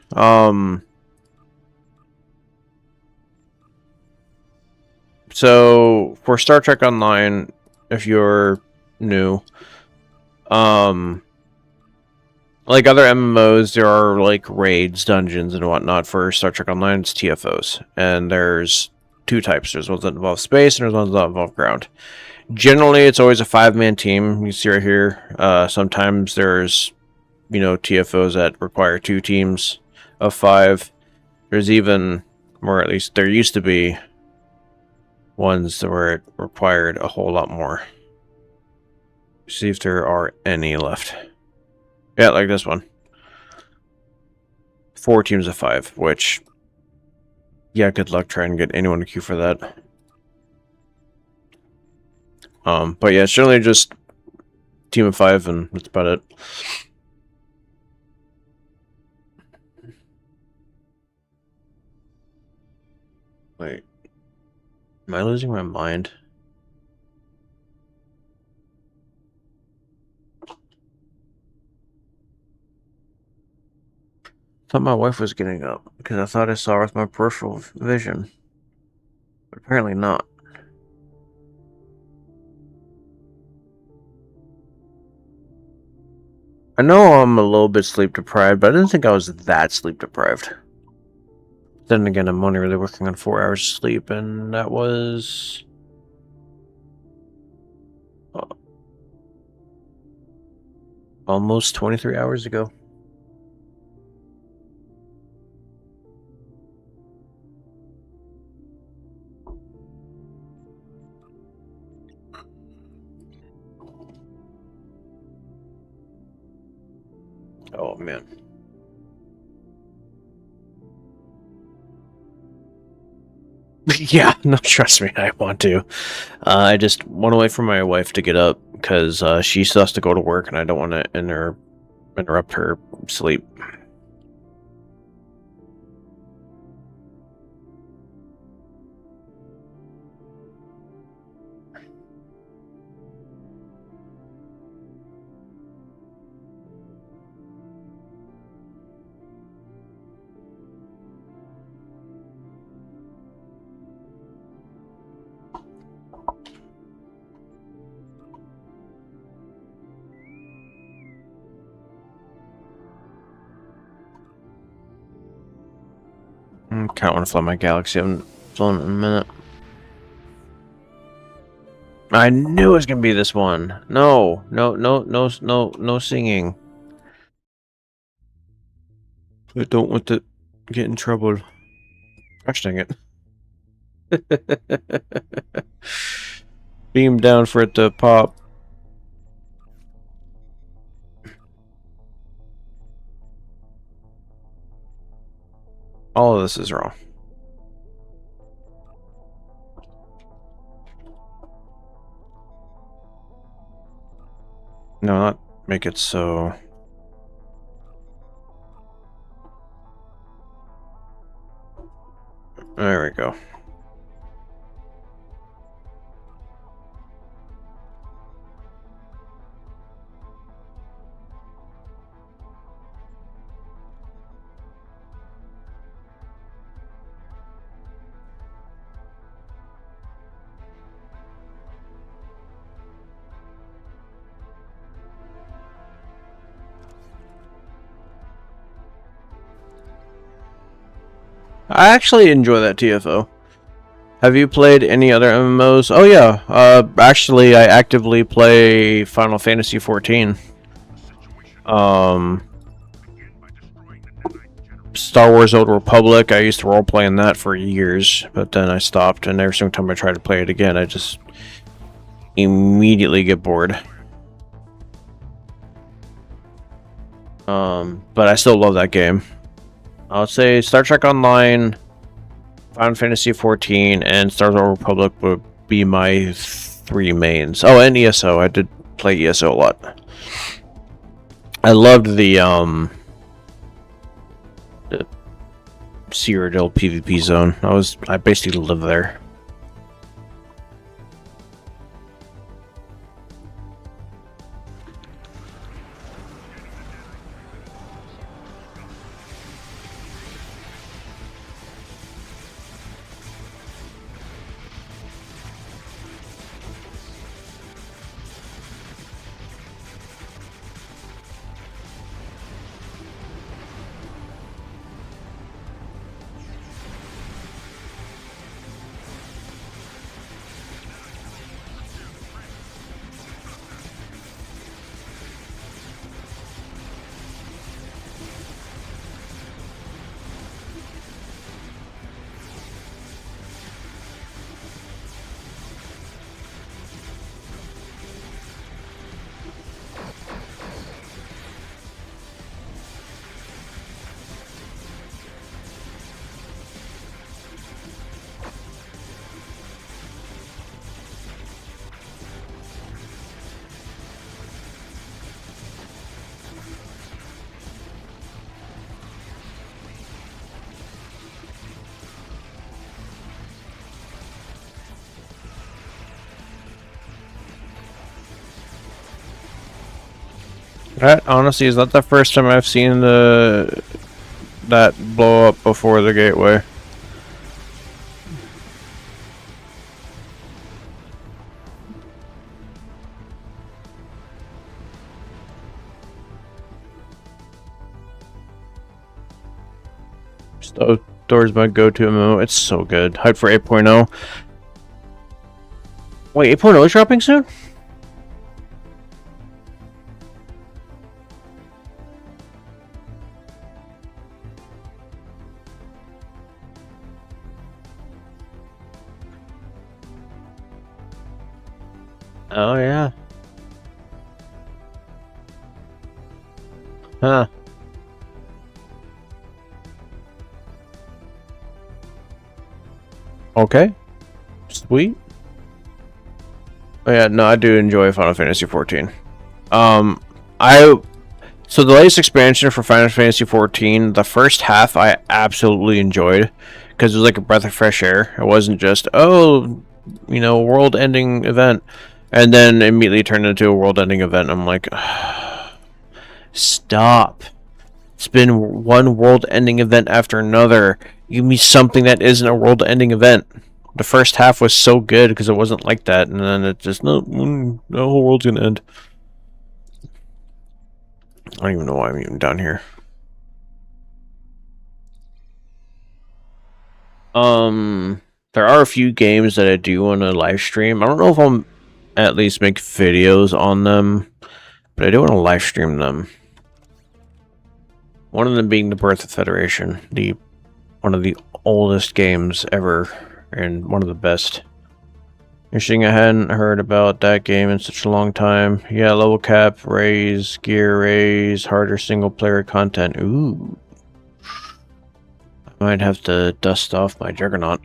So for Star Trek Online, if you're new, like other MMOs, there are like raids, dungeons, and whatnot. For Star Trek Online, it's TFOs, and there's two types. There's ones that involve space, and there's ones that involve ground. Generally, it's always a 5-man team. You see right here. Sometimes there's, you know, TFOs that require 2 teams of 5. There's even, or at least there used to be, ones where it required a whole lot more. See if there are any left. Yeah, like this one. 4 teams of 5, which, yeah, good luck trying to get anyone to queue for that. But yeah, it's generally just team of 5, and that's about it. Wait, am I losing my mind? I thought my wife was getting up because I thought I saw her with my peripheral vision, but apparently not. I know I'm a little bit sleep deprived, but I didn't think I was that sleep deprived. Then again, I'm only really working on 4 hours of sleep, and that was almost 23 hours ago. Oh man. Yeah, no, trust me, I want to. I just want to wait for my wife to get up because she still has to go to work, and I don't want to interrupt her sleep. kind of want to fly my Galaxy. I haven't flown in a minute. I knew it was gonna be this one. No, no, no, no, no, no singing. I don't want to get in trouble. Gosh dang it. Beam down for it to pop. All of this is wrong. No, not make it so. There we go. I actually enjoy that TFO. Have you played any other MMOs? Oh yeah, actually I actively play Final Fantasy XIV. Star Wars Old Republic, I used to roleplay in that for years, but then I stopped, and every single time I try to play it again, I just immediately get bored. But I still love that game. I would say Star Trek Online, Final Fantasy XIV, and Star Wars Republic would be my three mains. Oh, and ESO. I did play ESO a lot. I loved the Cyrodiil PvP zone. I basically lived there. That honestly is not the first time I've seen that blow up before the gateway. Store's my go-to MMO. It's so good. Hype for 8.0. Wait, 8.0 is dropping soon? Oh yeah. Huh. Okay. Sweet. Oh, yeah, no, I do enjoy Final Fantasy XIV. So the latest expansion for Final Fantasy XIV, the first half I absolutely enjoyed because it was like a breath of fresh air. It wasn't just, oh, world-ending event, and then immediately turned into a world-ending event. I'm like, stop. It's been one world-ending event after another. Give me something that isn't a world-ending event. The first half was so good because it wasn't like that, and then it just, no, the whole world's gonna end. I don't even know why I'm even down here. There are a few games that I do want to live stream. I don't know if I'll at least make videos on them, but I do want to live stream them. One of them being the Birth of Federation, one of the oldest games ever, and one of the best. Interesting, I hadn't heard about that game in such a long time. Yeah, level cap, raise, gear raise, harder single player content. Ooh. I might have to dust off my Juggernaut.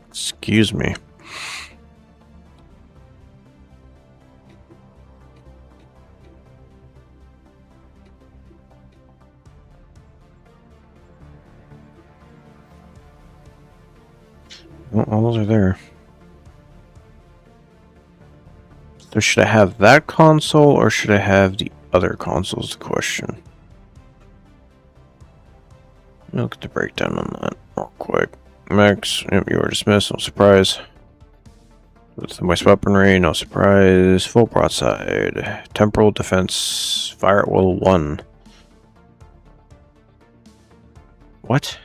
Excuse me. Well, all those are there. So should I have that console or should I have the other console is the question. Look at the breakdown on that real quick. Max, yep, you were dismissed, no surprise. With the moist weaponry, no surprise. Full broadside. Temporal defense. Fire at will 1. What?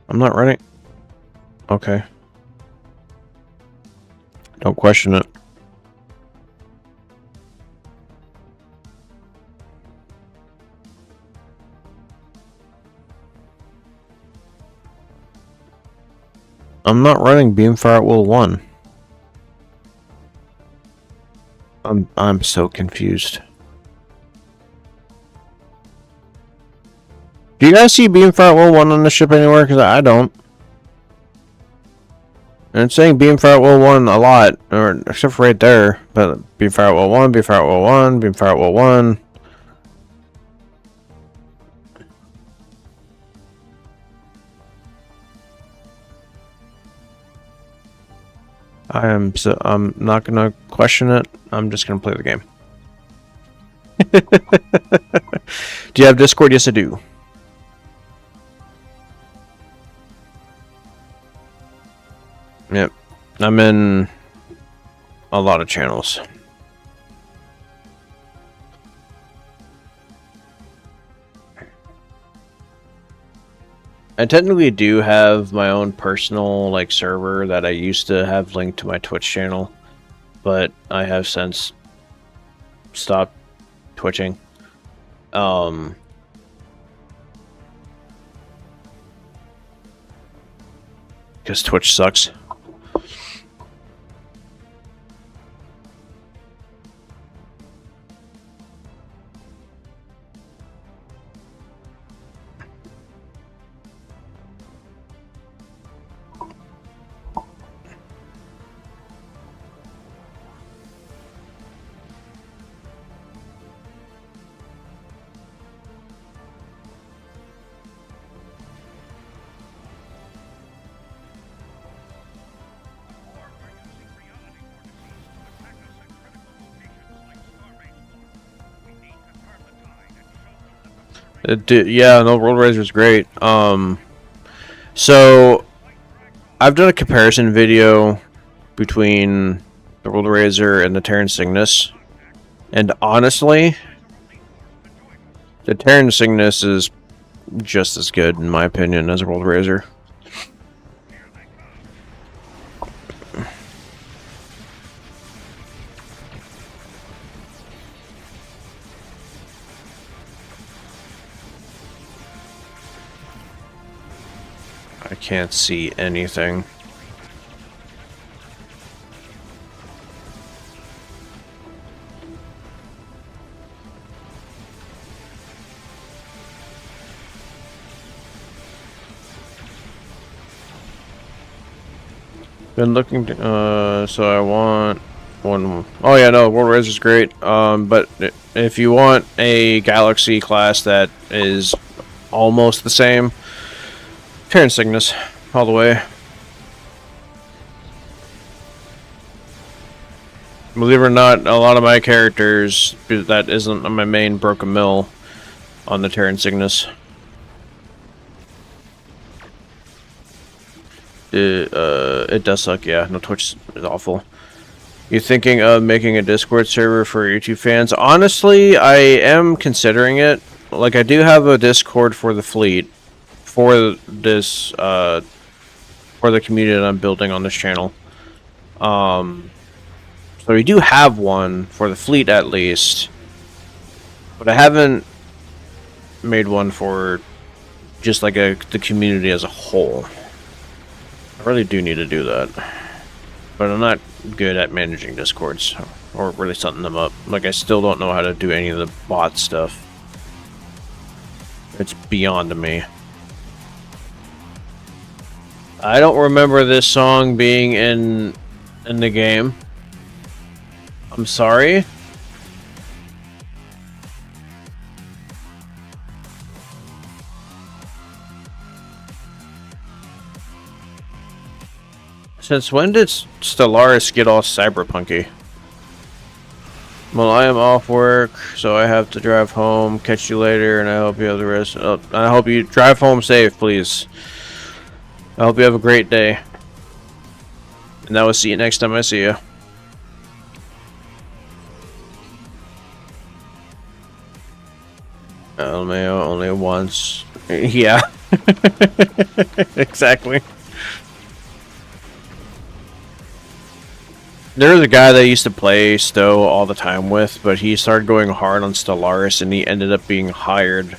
I'm not running. Okay. Don't question it. I'm not running Beam Fire at Will 1. I'm so confused. Do you guys see Beam Fire at Will 1 on the ship anywhere? Because I don't. And it's saying Beam Fire at Will 1 a lot, or except for right there. But Beam Fire at Will 1, Beam Fire at Will 1, Beam Fire at Will 1. I'm not gonna question it. I'm just gonna play the game. Do you have Discord? Yes, I do. Yep. I'm in a lot of channels. I technically do have my own personal server that I used to have linked to my Twitch channel, but I have since stopped twitching. Because Twitch sucks. Yeah, no, World Razor is great. So I've done a comparison video between the World Razor and the Terran Cygnus, and honestly, the Terran Cygnus is just as good, in my opinion, as a World Razor. I can't see anything. Been looking to, so I want one. Oh yeah, no, World Razor is great. But if you want a Galaxy class that is almost the same, Terran Cygnus, all the way. Believe it or not, a lot of my characters, that isn't my main Broken Mill on the Terran Cygnus. It does suck, yeah. No, Twitch is awful. You thinking of making a Discord server for YouTube fans? Honestly, I am considering it. Like, I do have a Discord for the fleet, for this, for the community that I'm building on this channel. So we do have one for the fleet at least, but I haven't made one for just like the community as a whole. I really do need to do that, but I'm not good at managing Discords or really setting them up. Like, I still don't know how to do any of the bot stuff. It's beyond me. I don't remember this song being in the game. I'm sorry. Since when did Stellaris get all cyberpunky? Well, I am off work, so I have to drive home. Catch you later, and I hope you have the rest. I hope you drive home safe, please. I hope you have a great day. And I will see you next time I see you. LMAO only once. Yeah. Exactly. There was a guy that I used to play Stowe all the time with, but he started going hard on Stellaris, and he ended up being hired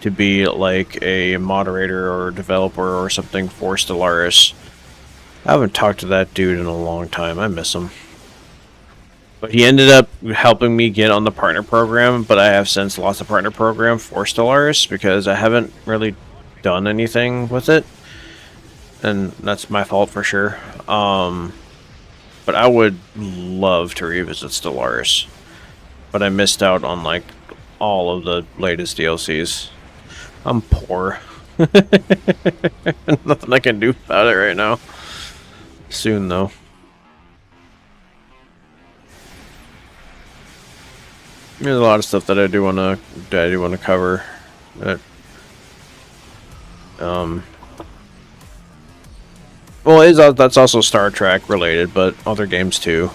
to be like a moderator or developer or something for Stellaris. I haven't talked to that dude in a long time. I miss him. But he ended up helping me get on the partner program, but I have since lost the partner program for Stellaris because I haven't really done anything with it. And that's my fault for sure. But I would love to revisit Stellaris. But I missed out on, like, all of the latest DLCs. I'm poor. Nothing I can do about it right now. Soon, though. There's a lot of stuff that I do want to cover. Well, that's also Star Trek related, but other games too.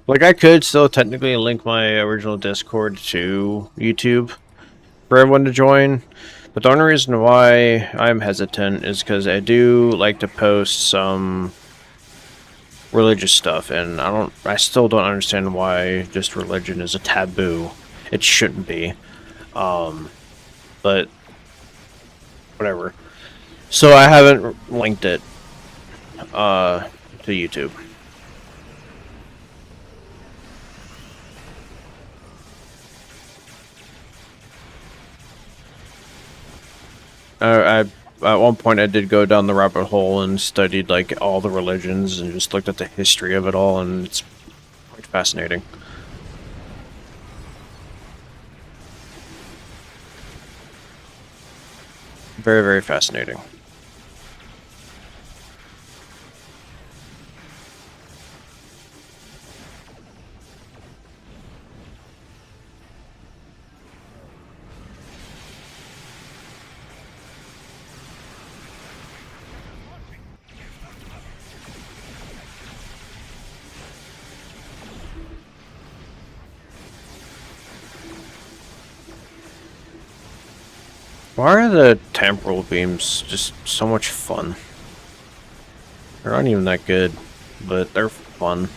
Like, I could still technically link my original Discord to YouTube for everyone to join, but the only reason why I'm hesitant is because I do like to post some religious stuff, and I still don't understand why just religion is a taboo. It shouldn't be. But whatever. So I haven't linked it to YouTube. At one point I did go down the rabbit hole and studied like all the religions and just looked at the history of it all, and it's quite fascinating. Very, very fascinating. Why are the temporal beams just so much fun? They're not even that good, but they're fun.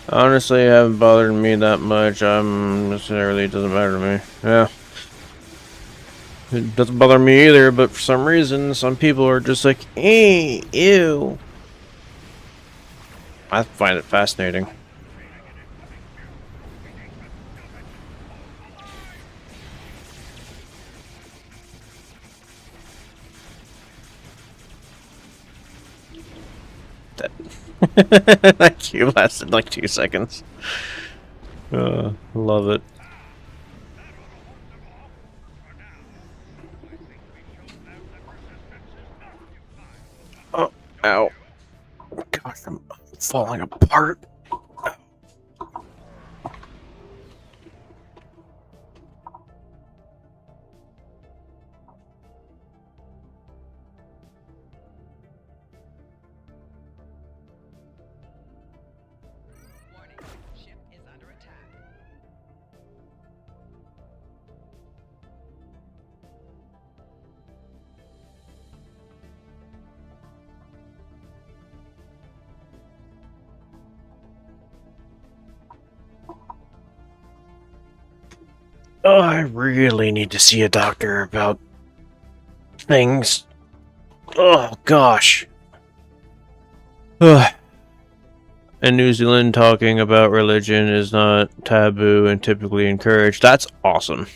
Honestly, it haven't bothered me that much. It really doesn't matter to me. Yeah. It doesn't bother me either, but for some reason, some people are just like, hey, ew. I find it fascinating. That cube lasted like 2 seconds. Love it. Oh, ow. Gosh, I'm falling apart. Oh, I really need to see a doctor about things. Oh, gosh. Ugh. In New Zealand, talking about religion is not taboo and typically encouraged. That's awesome.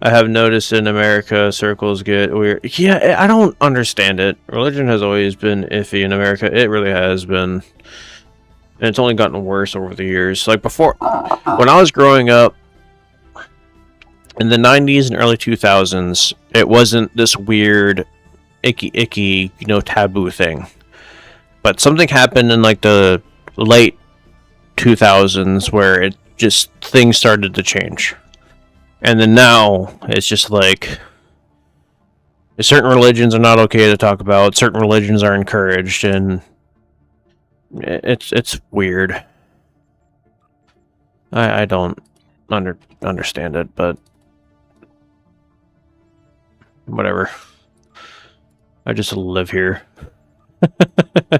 I have noticed in America, circles get weird. Yeah, I don't understand it. Religion has always been iffy in America. It really has been. And it's only gotten worse over the years. Like before, when I was growing up, in the 90s and early 2000s, it wasn't this weird, icky, taboo thing. But something happened in like the late 2000s where it just, things started to change. And then now, it's just like, certain religions are not okay to talk about, certain religions are encouraged, and it's weird. I don't understand it, but whatever. I just live here.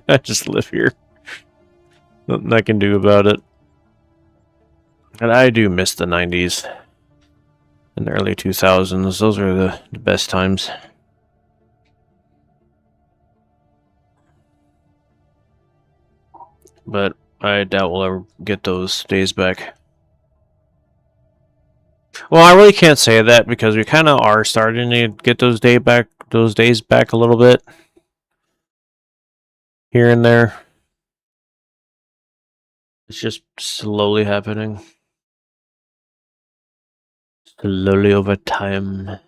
I just live here. Nothing I can do about it. And I do miss the 90s and the early 2000s. Those are the best times. But I doubt we'll ever get those days back. Well, I really can't say that because we kind of are starting to get those days back a little bit here and there. It's just slowly happening. Slowly over time.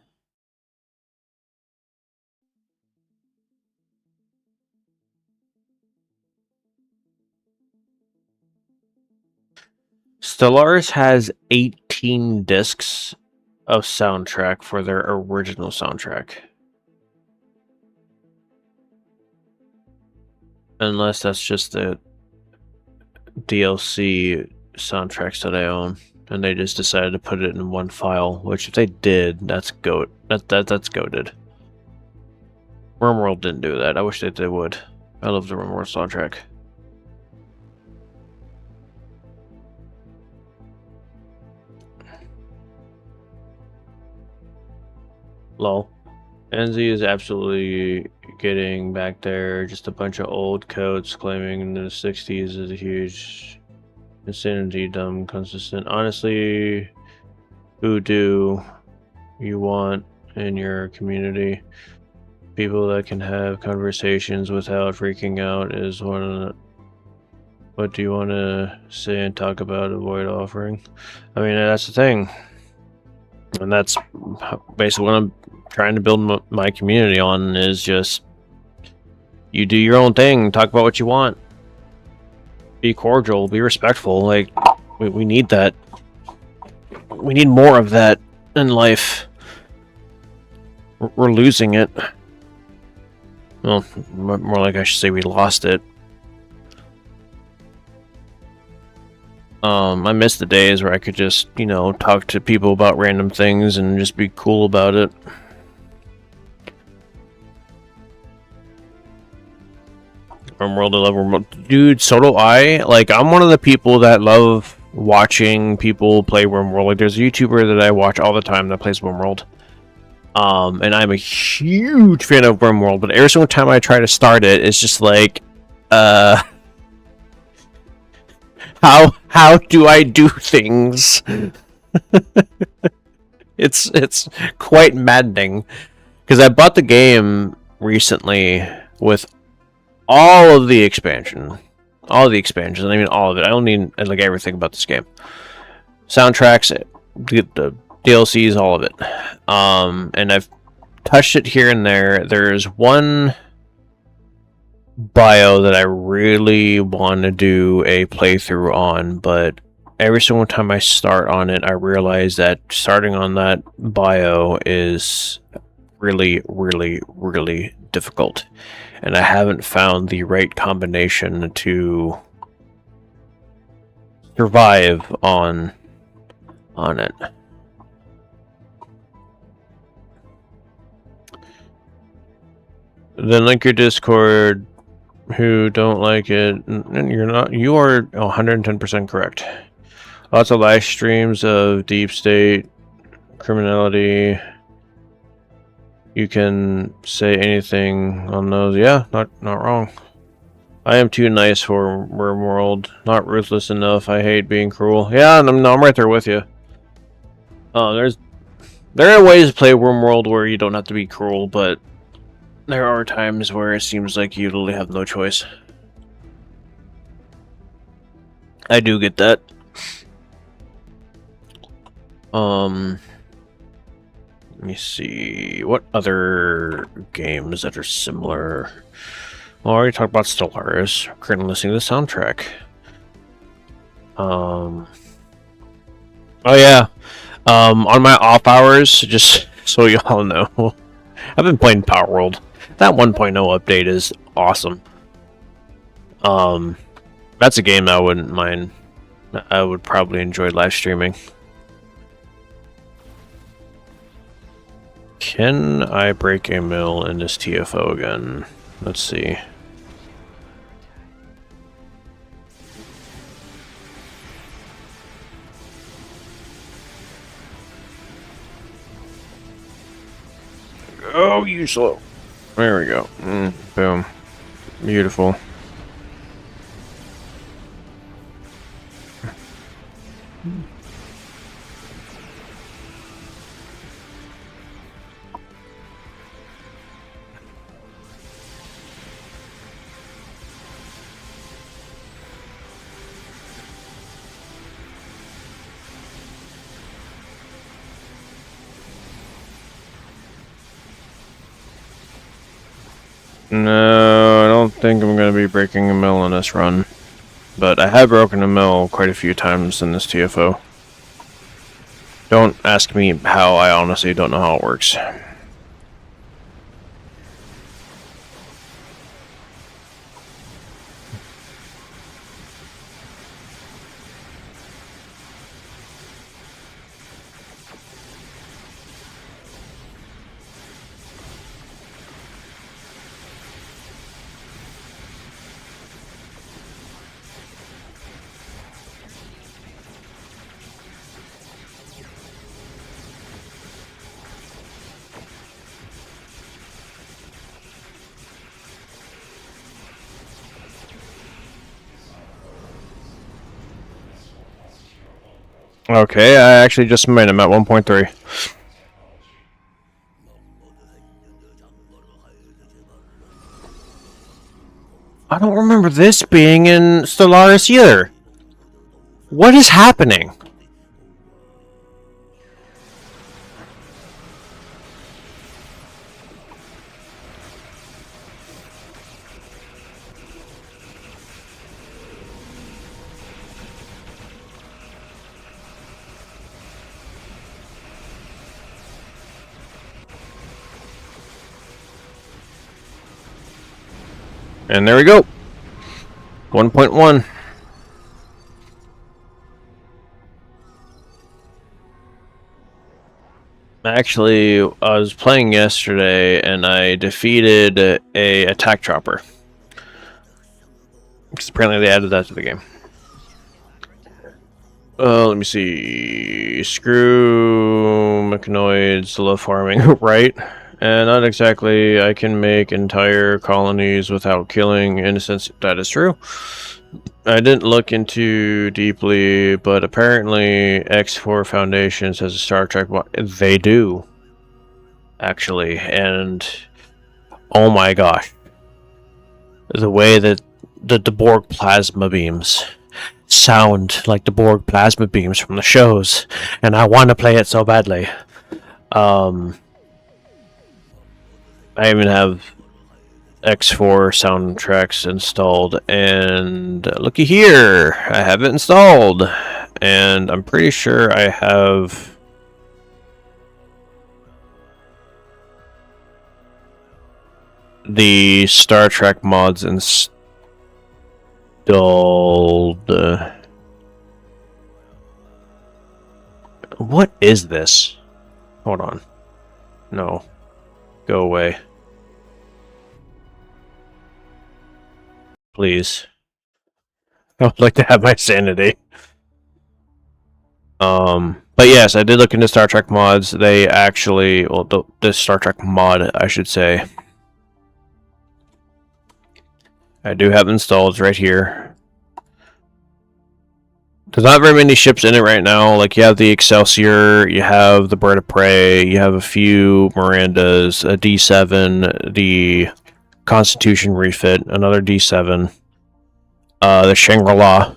Stellaris has 18 discs of soundtrack for their original soundtrack. Unless that's just the DLC soundtracks that I own, and they just decided to put it in one file. Which, if they did, that's goat. That's goated. RimWorld didn't do that. I wish they would. I love the RimWorld soundtrack. Lol. NZ is absolutely getting back there. Just a bunch of old codes claiming the 60s is a huge insanity, dumb, consistent. Honestly, who do you want in your community? People that can have conversations without freaking out is one of the... What do you want to say and talk about? Avoid offering. I mean, that's the thing. And that's basically what I'm trying to build my community on, is just you do your own thing, talk about what you want, be cordial, be respectful. Like, we need that. We need more of that in life. We're losing it. Well, more like I should say we lost it. I miss the days where I could just, you know, talk to people about random things and just be cool about it. RimWorld, I love RimWorld. Dude, so do I. Like, I'm one of the people that love watching people play RimWorld. Like, there's a YouTuber that I watch all the time that plays RimWorld. And I'm a huge fan of RimWorld, but every single time I try to start it, it's just like, how do I do things? It's quite maddening, because I bought the game recently with all of the expansions. I mean, all of it. I don't need like everything about this game. Soundtracks, the DLCs, all of it. And I've touched it here and there. There's one bio that I really want to do a playthrough on, but every single time I start on it, I realize that starting on that bio is really, really, really difficult, and I haven't found the right combination to survive on it. Then link your Discord. Who don't like it, and you are 110% correct. Lots of live streams of deep state criminality. You can say anything on those. Yeah, not wrong. I am too nice for RimWorld. Not ruthless enough. I hate being cruel. Yeah, I'm right there with you. There are ways to play RimWorld where you don't have to be cruel, but there are times where it seems like you literally have no choice. I do get that. Let me see. What other games that are similar? Well, I already talked about Stellaris. Currently listening to the soundtrack. Oh yeah. On my off hours, just so y'all know, I've been playing Power World. That 1.0 update is awesome. That's a game I wouldn't mind. I would probably enjoy live streaming. Can I break a mill in this TFO again? Let's see. Oh, you slow. There we go. Boom. Beautiful. No, I don't think I'm going to be breaking a mill on this run. But I have broken a mill quite a few times in this TFO. Don't ask me how, I honestly don't know how it works. Okay, I actually just made him at 1.3. I don't remember this being in Stellaris either. What is happening? And there we go. 1.1. Actually, I was playing yesterday and I defeated a attack chopper. Because apparently they added that to the game. Let me see. Screw mechanoids, love farming, right? And not exactly. I can make entire colonies without killing innocents. That is true. I didn't look into deeply, but apparently X4 Foundation says a Star Trek. They do, actually, and oh my gosh, the way that the Borg plasma beams sound like the Borg plasma beams from the shows, and I want to play it so badly. I even have X4 soundtracks installed, and looky here, I have it installed, and I'm pretty sure I have the Star Trek mods installed. What is this? Hold on. No. Go away. Please. I would like to have my sanity. But yes, I did look into Star Trek mods. They actually, well, the Star Trek mod, I should say. I do have installed right here. There's not very many ships in it right now. Like, you have the Excelsior, you have the Bird of Prey, you have a few Mirandas, a D7, the Constitution refit, another D7, the Shangri-La,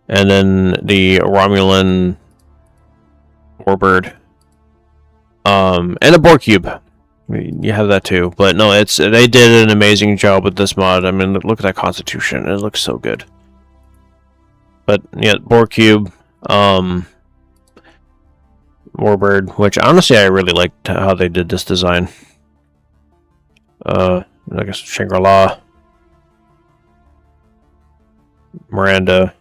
and then the Romulan Warbird, and a Borg Cube. You have that too, but no, they did an amazing job with this mod. I mean, look at that Constitution; it looks so good. But yeah, Borg Cube, Warbird, which honestly I really liked how they did this design. I guess Shangri-La, Miranda.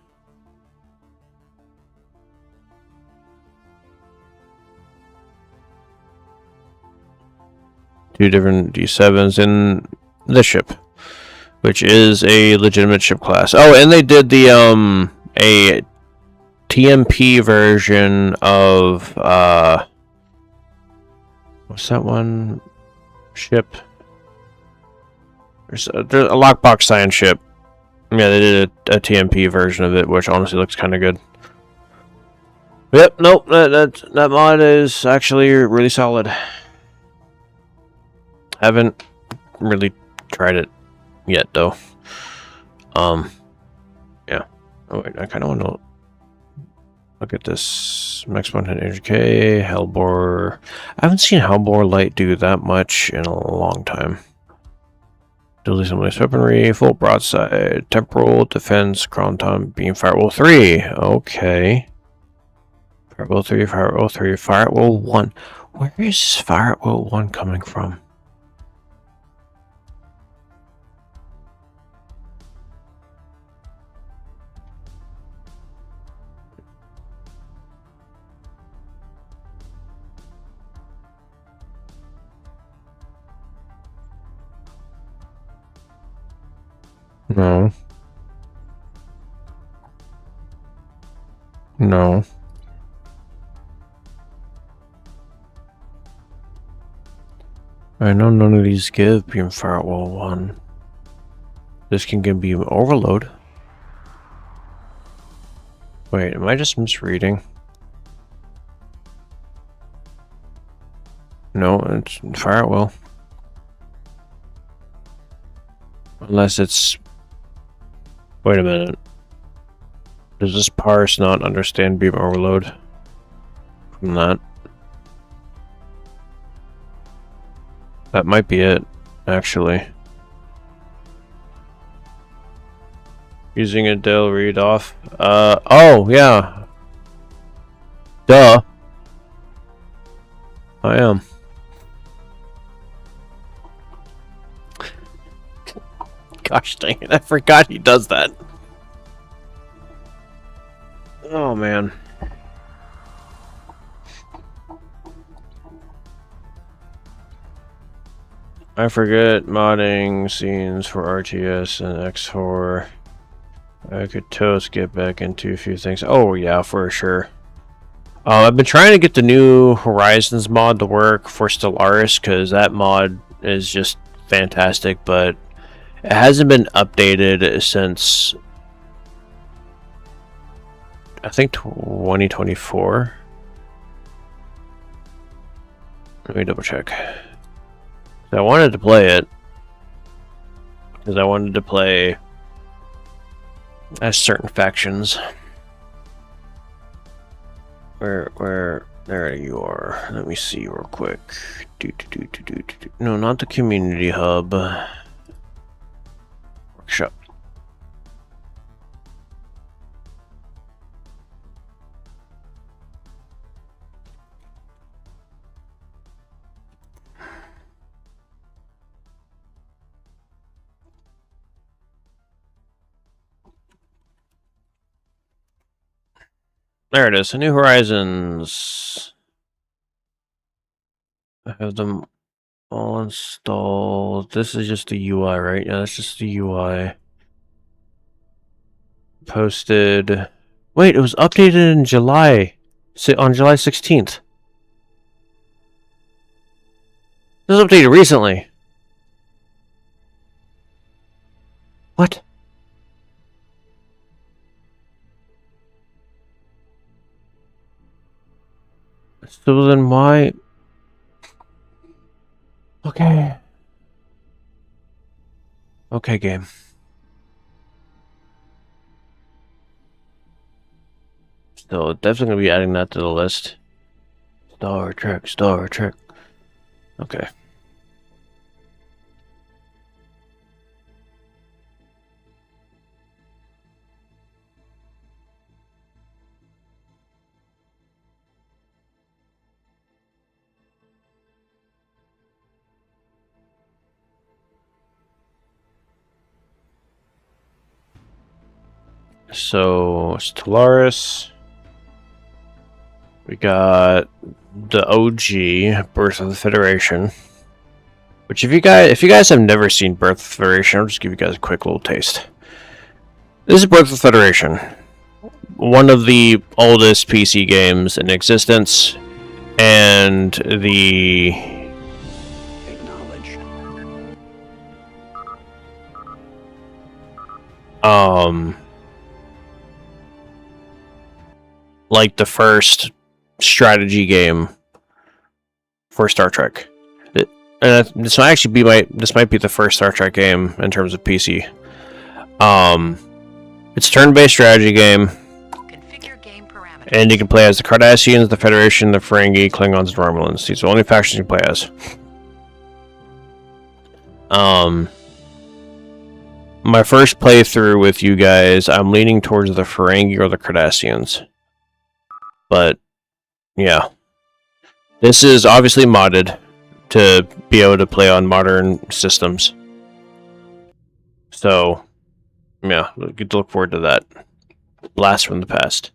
Two different D7s in this ship, which is a legitimate ship class. Oh, and they did the a TMP version of what's that one ship? There's a Lockbox Science ship. Yeah, they did a TMP version of it, which honestly looks kind of good. Yep, nope, that mod is actually really solid. Haven't really tried it yet, though. Yeah. Oh wait, I kind of want to look at this. Max 100k, Hellbore. I haven't seen Hellbore Light do that much in a long time. Dually Simulation Weaponry, full broadside, temporal defense, Cronton, beam, firewall 3. Okay. Firewall 3, firewall 3, firewall 1. Where is firewall 1 coming from? No. No. I know none of these give beam firewall 1. This can give beam overload. Wait, am I just misreading? No, it's firewall. Unless it's... Wait a minute. Does this parse not understand beam overload from that? That might be it, actually. Using a Dell read off. Oh, yeah. Duh. I am. Gosh dang it, I forgot he does that. Oh man. I forget modding scenes for RTS and X4. I could toast get back into a few things. Oh yeah, for sure. I've been trying to get the new Horizons mod to work for Stellaris because that mod is just fantastic, but it hasn't been updated since I think 2024. Let me double check. I wanted to play it because I wanted to play as certain factions. Where there you are. Let me see real quick. No, not the community hub. Workshop. There it is. New Horizons. I have them all installed. This is just the UI, right? Yeah, that's just the UI. Posted. Wait, it was updated in July. On July 16th. This was updated recently. What? So then why? Okay. Okay, game. So definitely gonna be adding that to the list. Star Trek, Star Trek. Okay. So Stellaris. We got the OG Birth of the Federation. Which if you guys have never seen Birth of the Federation, I'll just give you guys a quick little taste. This is Birth of the Federation. One of the oldest PC games in existence, and the like the first strategy game for Star Trek. This might be the first Star Trek game in terms of PC. It's a turn-based strategy game. Configure game parameters. And you can play as the Cardassians, the Federation, the Ferengi, Klingons, and Romulans. These are the only factions you can play as. My first playthrough with you guys, I'm leaning towards the Ferengi or the Cardassians. But, yeah. This is obviously modded to be able to play on modern systems. So, yeah, good to look forward to that. Blast from the past.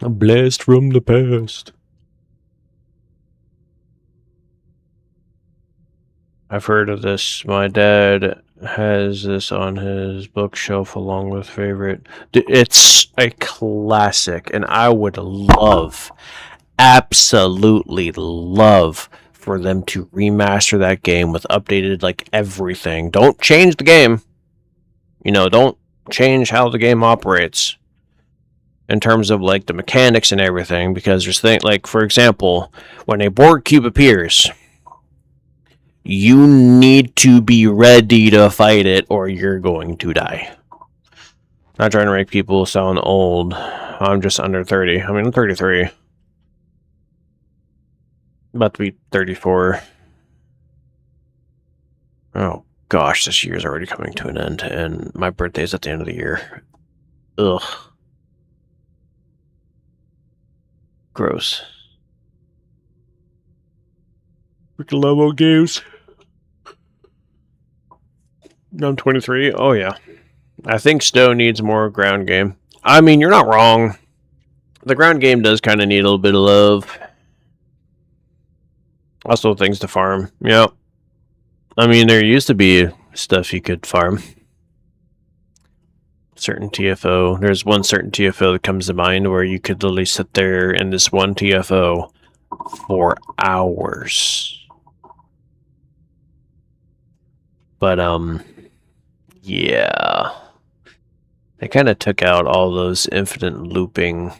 A blast from the past. I've heard of this. My dad has this on his bookshelf along with favorite. It's a classic, and I would love, absolutely love, for them to remaster that game with updated, like, everything. Don't change the game. You know, don't change how the game operates in terms of, like, the mechanics and everything, because there's things, like, for example, when a Borg cube appears, you need to be ready to fight it or you're going to die. Not trying to make people sound old. I'm just under 30. I mean, I'm 33. About to be 34. Oh, gosh, this year's already coming to an end, and my birthday's at the end of the year. Ugh. Gross. Freaking love old games. I'm 23. Oh, yeah. I think Stowe needs more ground game. I mean, you're not wrong. The ground game does kind of need a little bit of love. Also, things to farm. Yeah. I mean, there used to be stuff you could farm. Certain TFO. There's one certain TFO that comes to mind where you could literally sit there in this one TFO for hours. But, yeah. They kind of took out all those infinite looping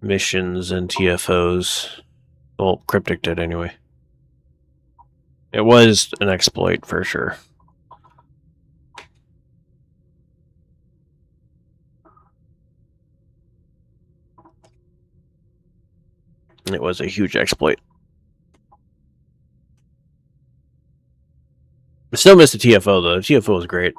missions and TFOs. Well, Cryptic did anyway. It was an exploit for sure. It was a huge exploit. I still miss the TFO though. The TFO was great.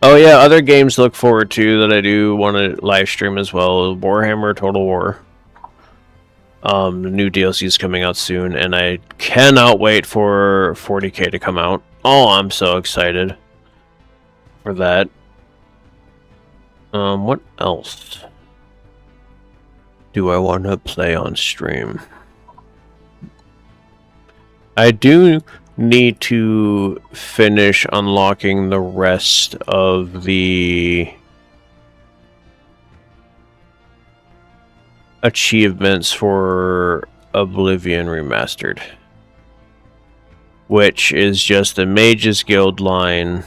Oh yeah, other games to look forward to that I do want to live stream as well. Warhammer Total War. The new DLC is coming out soon, and I cannot wait for 40K to come out. Oh, I'm so excited for that. What else do I want to play on stream? I do need to finish unlocking the rest of the achievements for Oblivion Remastered, which is just the Mages Guild line.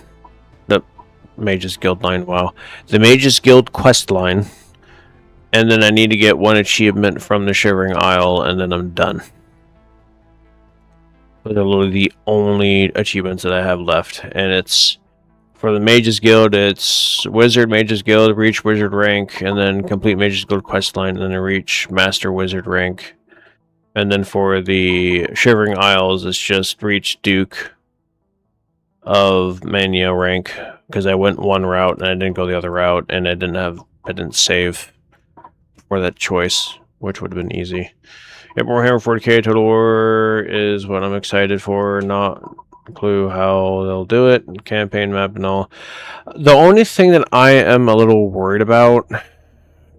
The Mages Guild line, wow. The Mages Guild quest line. And then I need to get one achievement from the Shivering Isle, and then I'm done. Those are literally the only achievements that I have left, and it's for the Mages Guild. It's Wizard, Mages Guild, reach Wizard rank, and then complete Mages Guild questline, and then reach Master Wizard rank. And then for the Shivering Isles, it's just reach Duke of Mania rank, because I went one route and I didn't go the other route, and I didn't save for that choice, which would have been easy. Yep, Warhammer 40K Total War is what I'm excited for. Not a clue how they'll do it. Campaign map and all. The only thing that I am a little worried about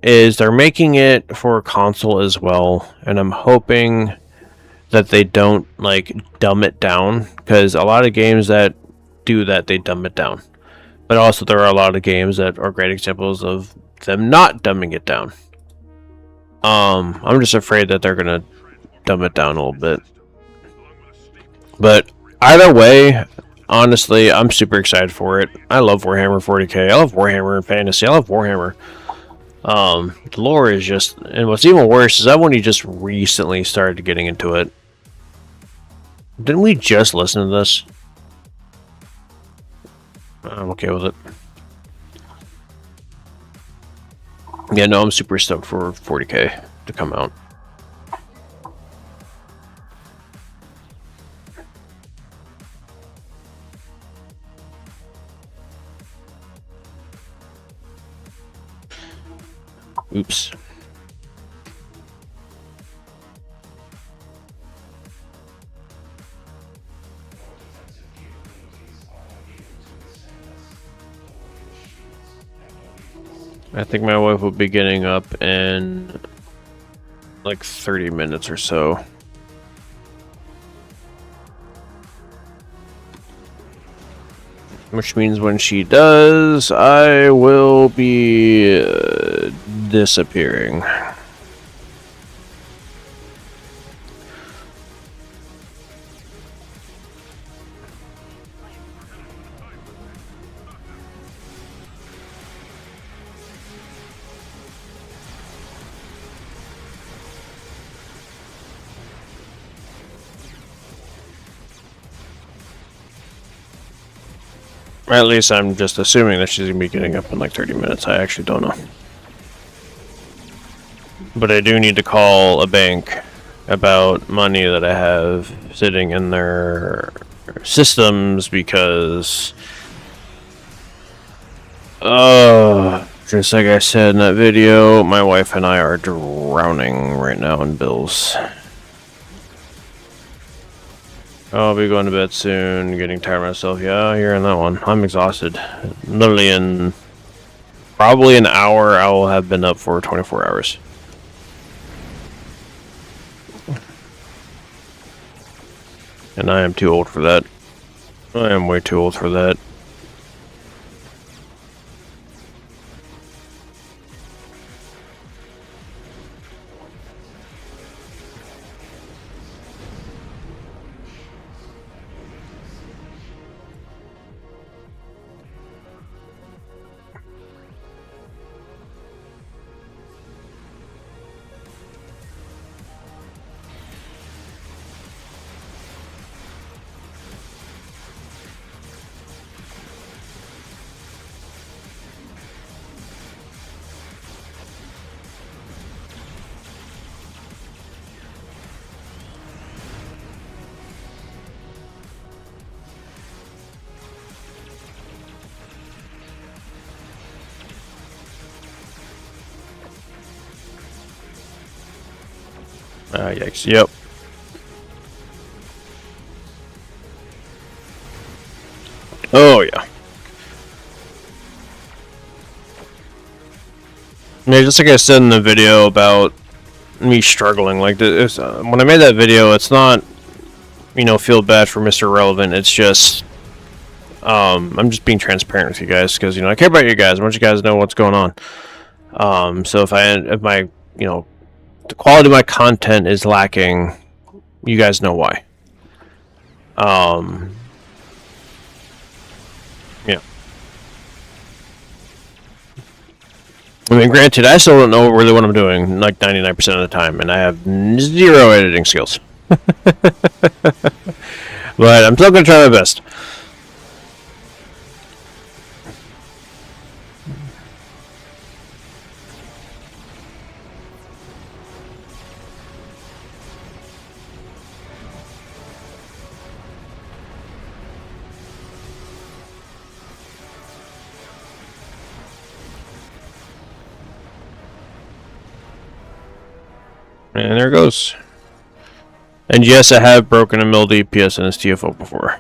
is they're making it for console as well, and I'm hoping that they don't like dumb it down, because a lot of games that do that, they dumb it down. But also there are a lot of games that are great examples of them not dumbing it down. I'm just afraid that they're gonna dumb it down a little bit. But either way, honestly, I'm super excited for it. I love Warhammer 40K. I love Warhammer Fantasy. I love Warhammer. The lore is just, and what's even worse is I've only just recently started getting into it. Didn't we just listen to this? I'm okay with it. Yeah, no, I'm super stoked for 40K to come out. Oops. I think my wife will be getting up in like 30 minutes or so. Which means when she does, I will be disappearing. At least I'm just assuming that she's going to be getting up in like 30 minutes. I actually don't know. But I do need to call a bank about money that I have sitting in their systems, because Just like I said in that video, my wife and I are drowning right now in bills. I'll be going to bed soon, getting tired of myself. Yeah, hearing that one. I'm exhausted. Literally in probably an hour, I will have been up for 24 hours. And I am too old for that. I am way too old for that. Yikes. Yep. Oh, yeah. Yeah, just like I said in the video about me struggling, like, this, when I made that video, it's not, you know, feel bad for Mr. Relevant, it's just, I'm just being transparent with you guys, because, you know, I care about you guys, I want you guys to know what's going on. So if my, you know, the quality of my content is lacking, you guys know why. Yeah. I mean, granted, I still don't know really what I'm doing, like 99% of the time, and I have zero editing skills. But I'm still gonna try my best. And there it goes. And yes, I have broken a mil DPS in this TFO before.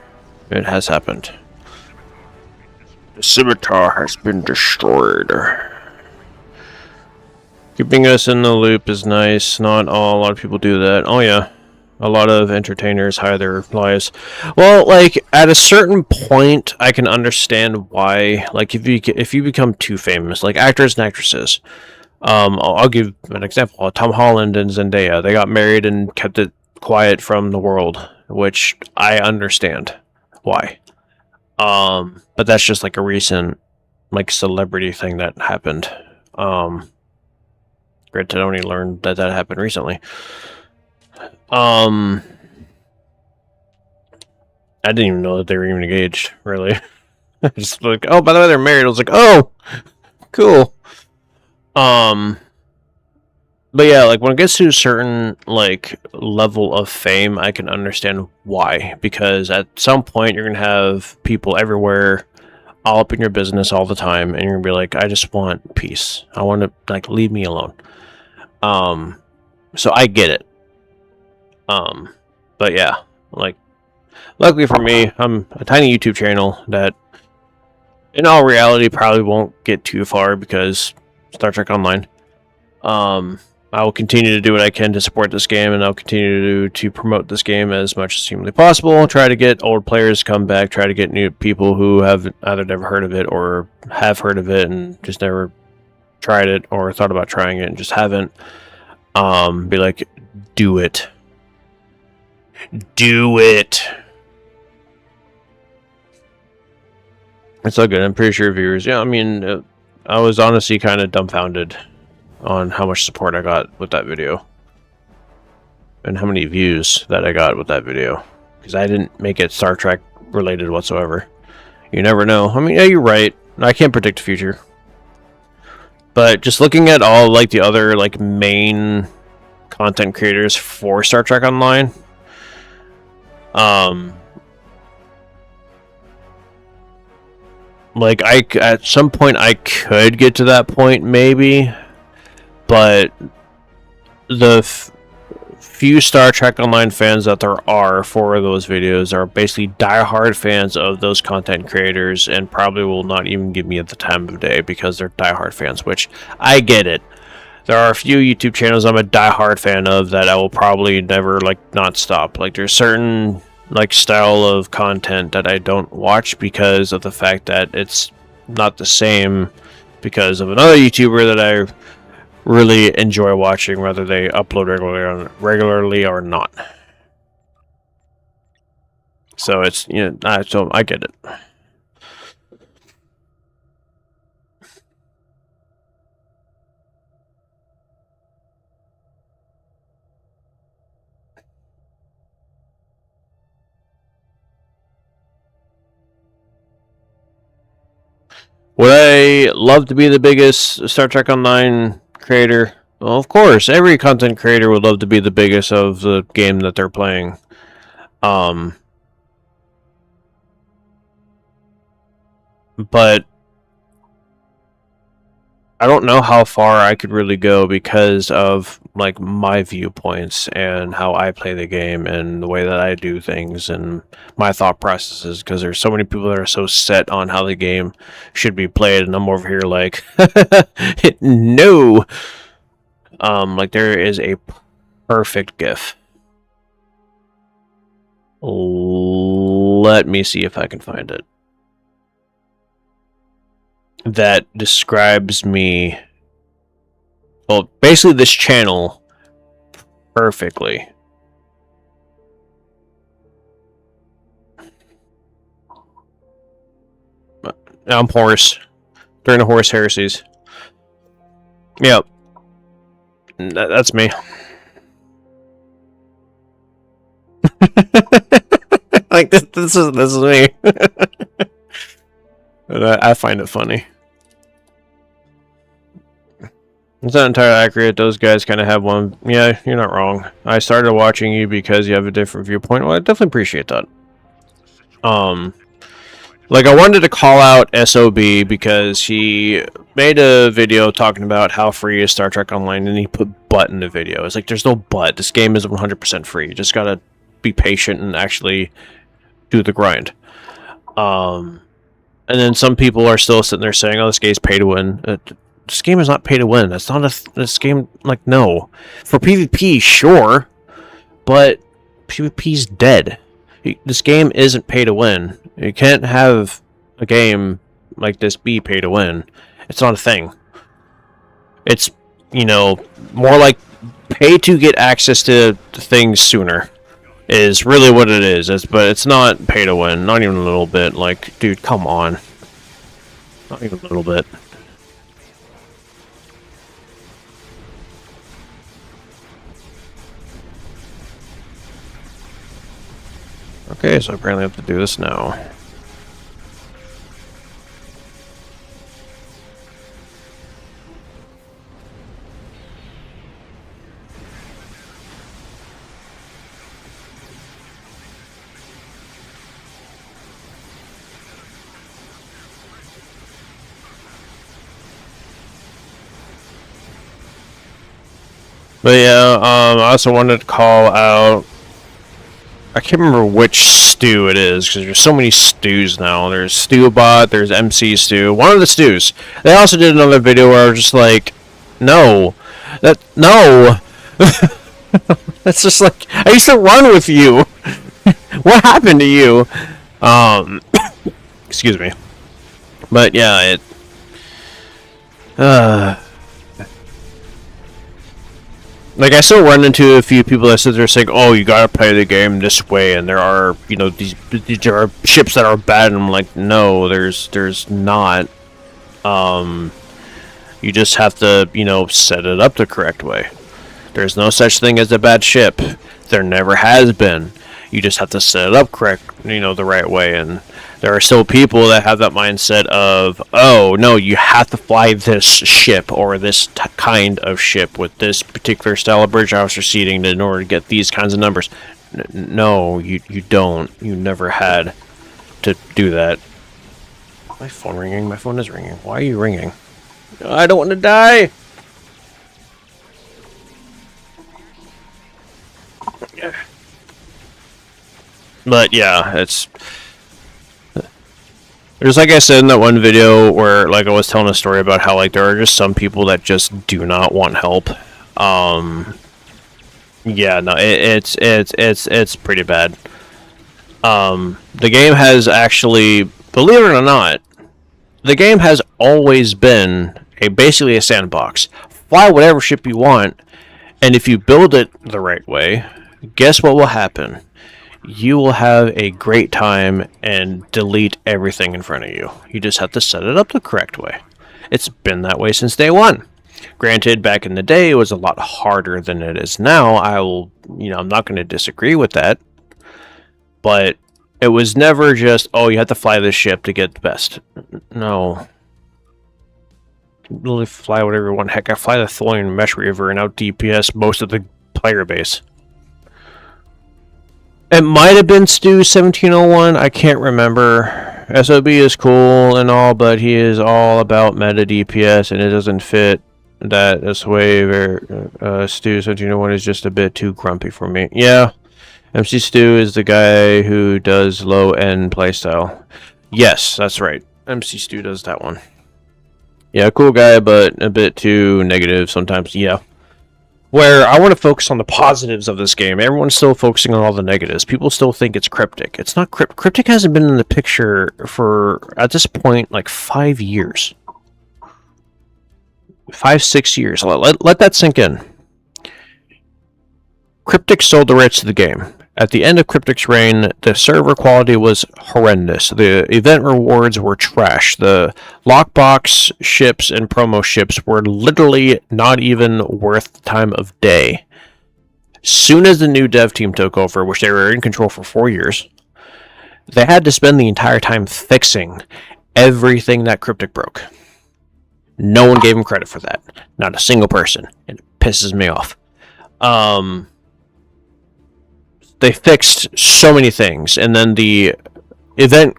It has happened. The scimitar has been destroyed. Keeping us in the loop is nice. Not a lot of people do that. Oh yeah. A lot of entertainers hide their lives. Well, like, at a certain point, I can understand why. Like, if you become too famous, like actors and actresses. I'll give an example. Tom Holland and Zendaya, they got married and kept it quiet from the world, which I understand why. But that's just like a recent, like, celebrity thing that happened. Granted, I only learned that happened recently. I didn't even know that they were even engaged, really. Just like, oh, by the way, they're married. I was like, oh, cool. But yeah, like, when it gets to a certain, like, level of fame, I can understand why. Because at some point, you're gonna have people everywhere, all up in your business all the time, and you're gonna be like, I just want peace. I want to, like, leave me alone. So I get it. But yeah, like, luckily for me, I'm a tiny YouTube channel that, in all reality, probably won't get too far because Star Trek Online. I will continue to do what I can to support this game, and I'll continue to promote this game as much as humanly possible. Try to get old players to come back, try to get new people who have either never heard of it or have heard of it and just never tried it or thought about trying it and just haven't. Be like, do it. Do it. It's all good. I'm pretty sure viewers, yeah, I mean, I was honestly kind of dumbfounded on how much support I got with that video. And how many views that I got with that video. Because I didn't make it Star Trek related whatsoever. You never know. I mean, yeah, you're right. I can't predict the future. But just looking at all, like, the other, like, main content creators for Star Trek Online, Like, at some point I could get to that point, maybe, but the few Star Trek Online fans that there are for those videos are basically diehard fans of those content creators, and probably will not even give me at the time of day because they're diehard fans, which I get it. There are a few YouTube channels I'm a diehard fan of that I will probably never, like, not stop. Like, there's certain, like, style of content that I don't watch because of the fact that it's not the same because of another YouTuber that I really enjoy watching, whether they upload regularly or not. So it's, you know, so I get it. Would I love to be the biggest Star Trek Online creator? Well, of course, every content creator would love to be the biggest of the game that they're playing. But I don't know how far I could really go because of, like, my viewpoints and how I play the game and the way that I do things and my thought processes, because there's so many people that are so set on how the game should be played, and I'm over here like, no! Like, there is a perfect GIF. Let me see if I can find it. That describes me, well, basically this channel perfectly. I'm Horus during the Horus Heresies. Yep, that's me. Like, this is me. But I find it funny. It's not entirely accurate. Those guys kind of have one. Yeah, you're not wrong. I started watching you because you have a different viewpoint. Well, I definitely appreciate that. Like, I wanted to call out SOB because he made a video talking about how free is Star Trek Online, and he put "but" in the video. It's like, there's no but. This game is 100% free. You just gotta be patient and actually do the grind. And then some people are still sitting there saying, "Oh, this game's pay to win." This game is not pay to win. That's not this game. Like, no, for PvP, sure, but PvP's dead. This game isn't pay to win. You can't have a game like this be pay to win. It's not a thing. It's, you know, more like pay to get access to things sooner is really what it is. But it's not pay to win. Not even a little bit. Like, dude, come on. Not even a little bit. Okay, so apparently I have to do this now. But yeah, I also wanted to call out, I can't remember which stew it is, because there's so many stews now. There's Stewbot, there's MC Stew, one of the stews. They also did another video where I was just like, no. No! That's just like, I used to run with you! What happened to you? Excuse me. But yeah, like, I still run into a few people that sit there saying, "Oh, you gotta play the game this way," and there are, you know, these are ships that are bad, and I'm like, no, there's not. You just have to, you know, set it up the correct way. There's no such thing as a bad ship. There never has been. You just have to set it up correct, you know, the right way. And there are still people that have that mindset of, oh, no, you have to fly this ship or this kind of ship with this particular style of bridge officer seating in order to get these kinds of numbers. No, you don't. You never had to do that. My phone ringing. My phone is ringing. Why are you ringing? I don't want to die. But yeah, it's just like I said in that one video where like I was telling a story about how like there are just some people that just do not want help. Yeah, no, it's pretty bad. The game has actually, believe it or not, the game has always been basically a sandbox. Fly whatever ship you want, and if you build it the right way, guess what will happen? You will have a great time and delete everything in front of you. You just have to set it up the correct way. It's been that way since day one. Granted, back in the day, it was a lot harder than it is now. I'm not going to disagree with that. But it was never just, oh, you have to fly this ship to get the best. No. Literally fly whatever you want. Heck, I fly the Tholian Mesh Reaver and out DPS most of the player base. It might have been Stu 1701. I can't remember. SOB is cool and all, but he is all about meta DPS, and it doesn't fit that this way. Stu 1701 is just a bit too grumpy for me. Yeah, MC Stu is the guy who does low-end playstyle. Yes, that's right. MC Stu does that one. Yeah, cool guy, but a bit too negative sometimes. Yeah. Where I want to focus on the positives of this game. Everyone's still focusing on all the negatives. People still think it's Cryptic. It's not Cryptic. Cryptic hasn't been in the picture for, at this point, like 5 years. 5-6 years. Let that sink in. Cryptic sold the rights to the game. At the end of Cryptic's reign, the server quality was horrendous. The event rewards were trash. The lockbox ships and promo ships were literally not even worth the time of day. Soon as the new dev team took over, which they were in control for 4 years, they had to spend the entire time fixing everything that Cryptic broke. No one gave him credit for that. Not a single person. And it pisses me off. They fixed so many things, and then the event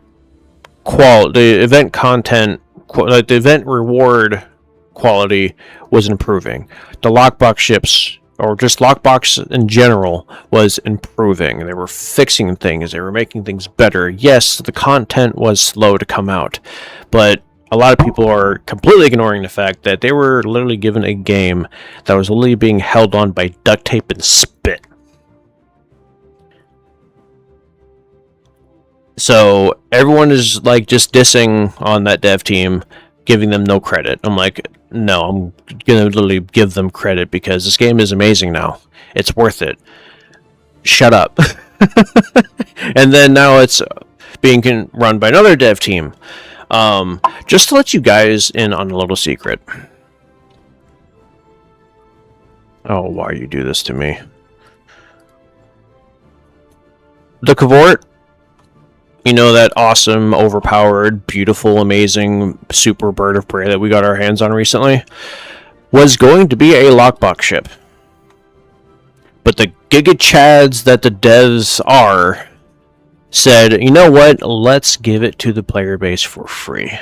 content, the event reward quality was improving. The lockbox ships, or just lockbox in general, was improving. They were fixing things. They were making things better. Yes, the content was slow to come out, but a lot of people are completely ignoring the fact that they were literally given a game that was literally being held on by duct tape and spit. So everyone is like just dissing on that dev team, giving them no credit. I'm like, no, I'm gonna literally give them credit because this game is amazing now. It's worth it. Shut up. And then now it's being run by another dev team. Just to let you guys in on a little secret. Oh, why you do this to me? The Cavort, you know, that awesome, overpowered, beautiful, amazing super bird of prey that we got our hands on recently, was going to be a lockbox ship. But the Giga Chads that the devs are said, you know what, let's give it to the player base for free.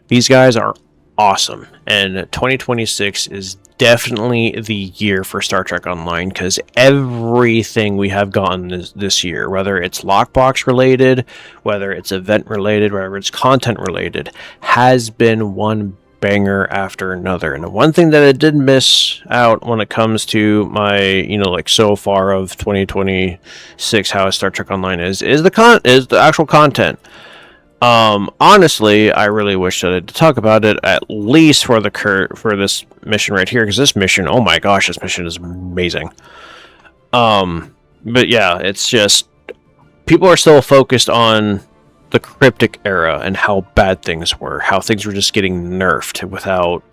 These guys are awesome, and 2026 is definitely the year for Star Trek Online, because everything we have gotten this year, whether it's lockbox related, whether it's event related, whether it's content related, has been one banger after another. And the one thing that I did miss out when it comes to my, like so far of 2026, how Star Trek Online is the actual content. Honestly, I really wish that I had to talk about it, at least for this mission right here, because this mission, oh my gosh, this mission is amazing. But yeah, it's just, people are still focused on the Cryptic era and how bad things were, how things were just getting nerfed without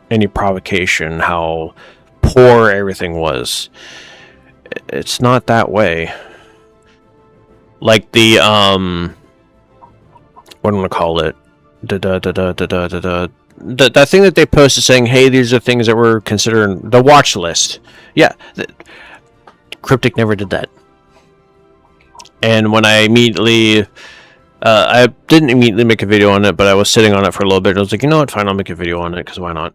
any provocation, how poor everything was. It's not that way. Like the, what do I want to call it? That thing that they posted saying, hey, these are things that we're considering the watch list. Yeah, Cryptic never did that. And when I immediately I didn't immediately make a video on it, but I was sitting on it for a little bit. And I was like, you know what? Fine, I'll make a video on it because why not?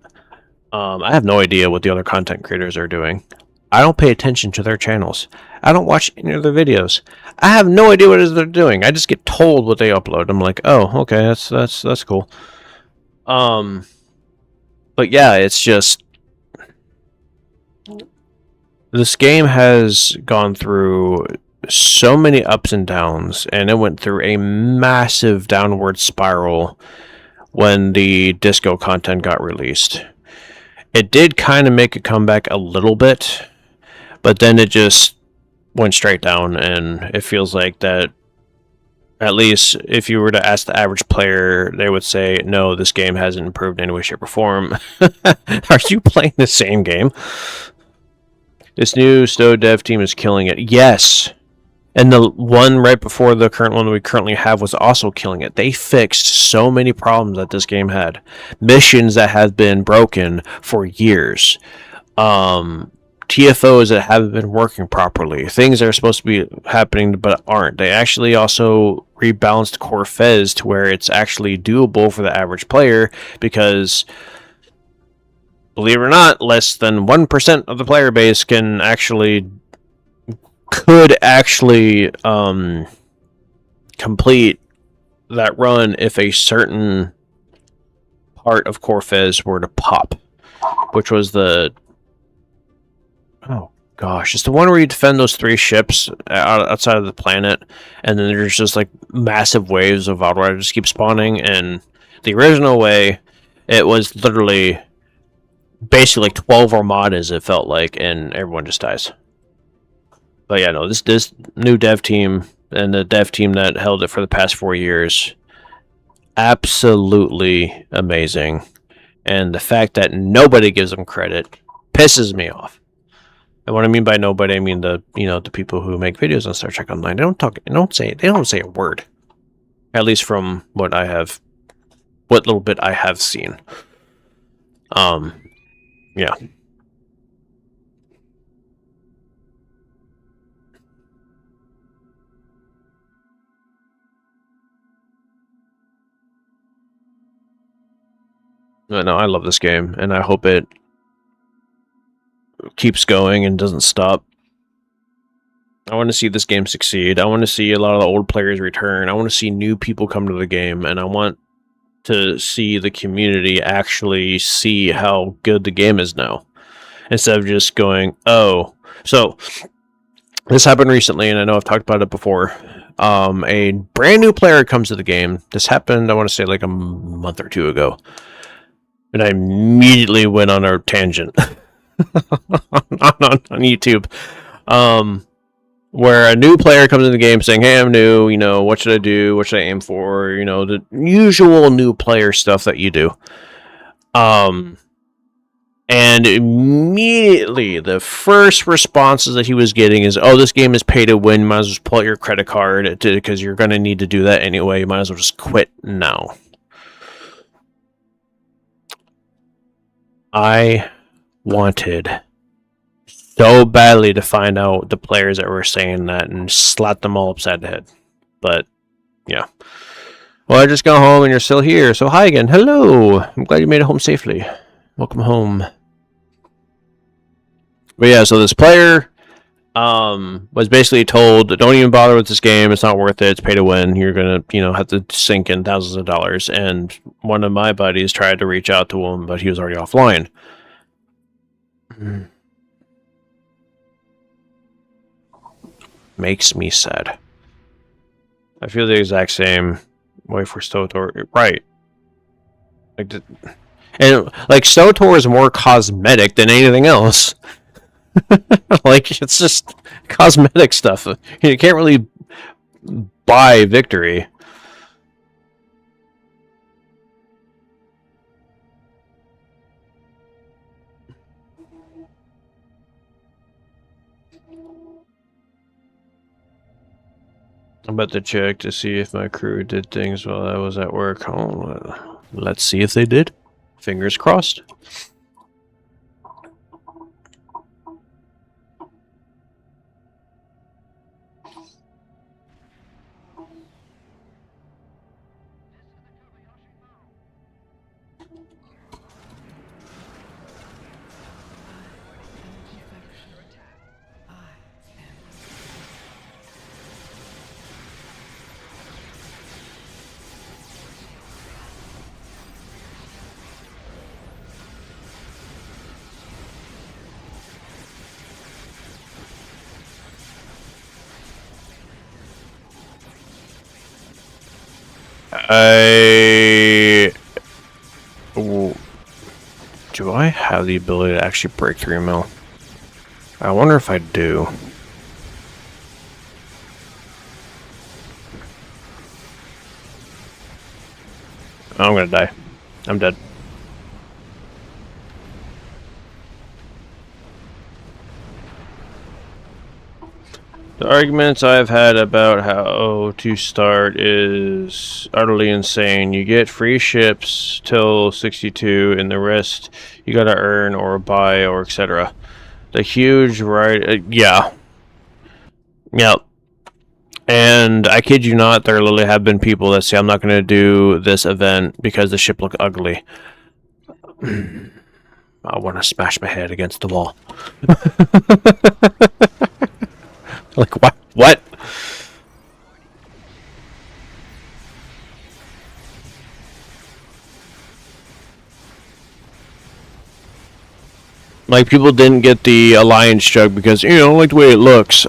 I have no idea what the other content creators are doing. I don't pay attention to their channels. I don't watch any of their videos. I have no idea what it is they're doing. I just get told what they upload. I'm like, oh, okay, that's cool. But yeah, it's just this game has gone through so many ups and downs, and it went through a massive downward spiral when the disco content got released. It did kind of make a comeback a little bit, but then it just went straight down, and it feels like that, at least if you were to ask the average player, they would say, no, this game hasn't improved in any way, shape, or form. Are you playing the same game? This new Stowe dev team is killing it. Yes. And the one right before the current one we currently have was also killing it. They fixed so many problems that this game had. Missions that have been broken for years. TFOs that haven't been working properly. Things that are supposed to be happening but aren't. They actually also rebalanced Core Fez to where it's actually doable for the average player because, believe it or not, less than 1% of the player base could actually complete that run if a certain part of Core Fez were to pop, which was the... Oh, gosh. It's the one where you defend those 3 ships outside of the planet, and then there's just, like, massive waves of Outriders keep spawning, and the original way, it was literally basically like 12 armadas, it felt like, and everyone just dies. But yeah, no, this new dev team and the dev team that held it for the past 4 years, absolutely amazing. And the fact that nobody gives them credit pisses me off. And what I mean by nobody, I mean the people who make videos on Star Trek Online. They don't say a word. At least from what little bit I have seen. Yeah. But no, I love this game, and I hope it keeps going and doesn't stop. I want to see this game succeed. I want to see a lot of the old players return. I want to see new people come to the game, and I want to see the community actually see how good the game is now. Instead of just going, oh. So, this happened recently, and I know I've talked about it before. A brand new player comes to the game. This happened, I want to say, like a month or 2 ago. And I immediately went on a tangent on YouTube. Where a new player comes in the game saying, hey, I'm new, what should I do? What should I aim for? The usual new player stuff that you do. And immediately, the first responses that he was getting is, oh, this game is pay to win. You might as well pull out your credit card because you're going to need to do that anyway. You might as well just quit now. I wanted so badly to find out the players that were saying that and slap them all upside the head. But, yeah. Well, I just got home and you're still here. So, hi again. Hello. I'm glad you made it home safely. Welcome home. But yeah, so this player was basically told, don't even bother with this game. It's not worth it. It's pay to win. You're going to, have to sink in thousands of dollars. And one of my buddies tried to reach out to him, but he was already offline. Makes me sad. I feel the exact same way for STOTOR. Right. Like STOTOR is more cosmetic than anything else. Like, it's just cosmetic stuff. You can't really buy victory. I'm about to check to see if my crew did things while I was at work. Oh, let's see if they did. Fingers crossed. Do I have the ability to actually break 3 mil? I wonder if I do. I'm gonna die. I'm dead. The arguments I've had about how to start is utterly insane. You get free ships till 62, and the rest you gotta earn or buy or etc. The huge yeah. Yep. And I kid you not, there literally have been people that say I'm not gonna do this event because the ship look ugly. I want to smash my head against the wall. Like, what? What? Like, people didn't get the Alliance Jug because, you know, I don't like the way it looks.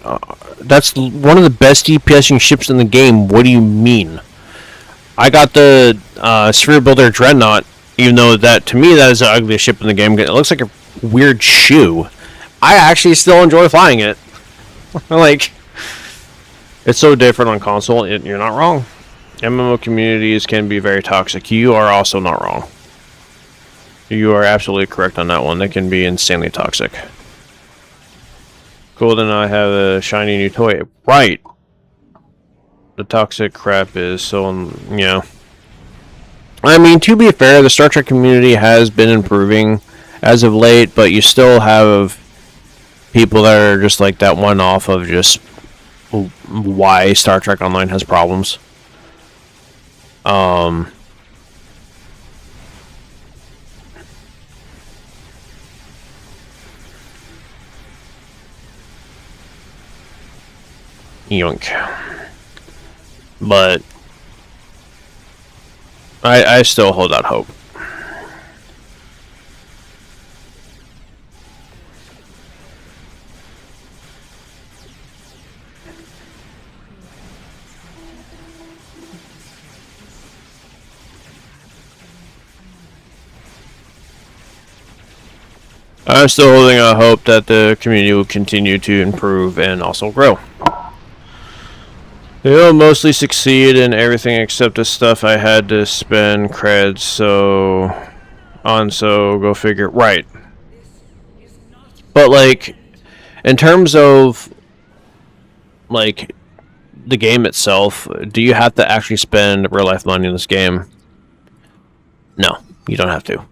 That's one of the best DPSing ships in the game. What do you mean? I got the Sphere Builder Dreadnought, even though that, to me, that is the ugliest ship in the game. It looks like a weird shoe. I actually still enjoy flying it. Like, it's so different on console. You're not wrong. MMO communities can be very toxic. You are also not wrong. You are absolutely correct on that one. They can be insanely toxic. Cool, then I have a shiny new toy. Right. The toxic crap is so, you know. I mean, to be fair, the Star Trek community has been improving as of late, but you still have people that are just like that one off of just why Star Trek Online has problems. Yoink. But I still hold out hope. I'm still holding out hope that the community will continue to improve and also grow. It'll mostly succeed in everything except the stuff I had to spend creds so go figure. Right. But like, in terms of like the game itself, do you have to actually spend real life money in this game? No, you don't have to.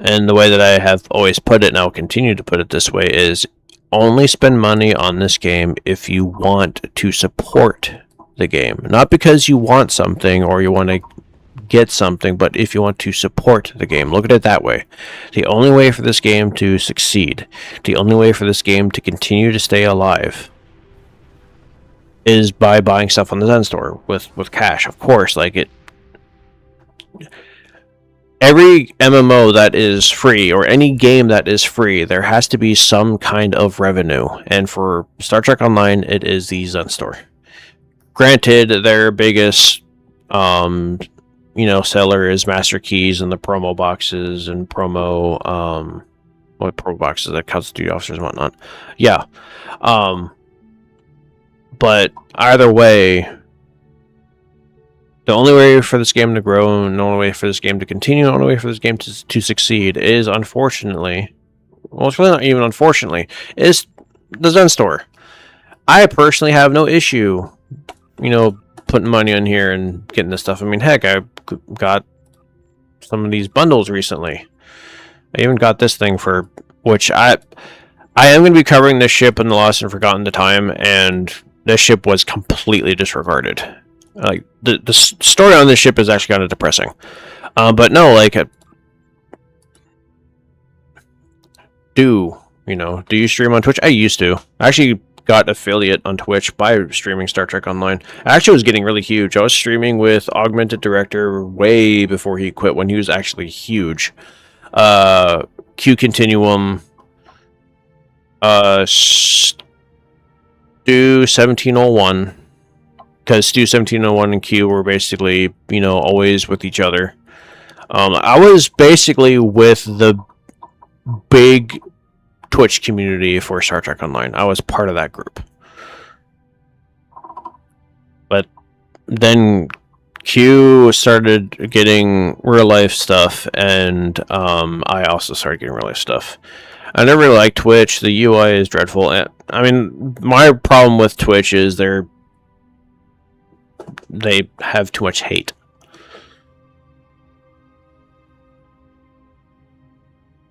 And the way that I have always put it, and I'll continue to put it this way, is only spend money on this game if you want to support the game. Not because you want something or you want to get something, but if you want to support the game. Look at it that way. The only way for this game to succeed, the only way for this game to continue to stay alive, is by buying stuff on the Zen store with cash, of course. Like it. Every MMO that is free, or any game that is free, there has to be some kind of revenue. And for Star Trek Online, it is the Zen Store. Granted, their biggest, seller is Master Keys and the promo boxes and promo boxes that Call of Duty officers and whatnot. Yeah. But either way, the only way for this game to grow, and the only way for this game to continue, the only way for this game to succeed is, unfortunately, well, it's really not even unfortunately, is the Zen Store. I personally have no issue, putting money on here and getting this stuff. I mean, heck, I got some of these bundles recently. I even got this thing for, which I am going to be covering this ship in the Lost and Forgotten to Time, and this ship was completely disregarded. Like the story on this ship is actually kind of depressing. But no, like, do you stream on Twitch? I used to. I actually got affiliate on Twitch by streaming Star Trek Online. I actually was getting really huge. I was streaming with Augmented Director way before he quit, when he was actually huge. Q Continuum, Stu 1701, because Stu 1701 and Q were basically, always with each other. I was basically with the big Twitch community for Star Trek Online. I was part of that group. But then Q started getting real life stuff, and I also started getting real life stuff. I never really liked Twitch. The UI is dreadful. I mean, my problem with Twitch is they have too much hate.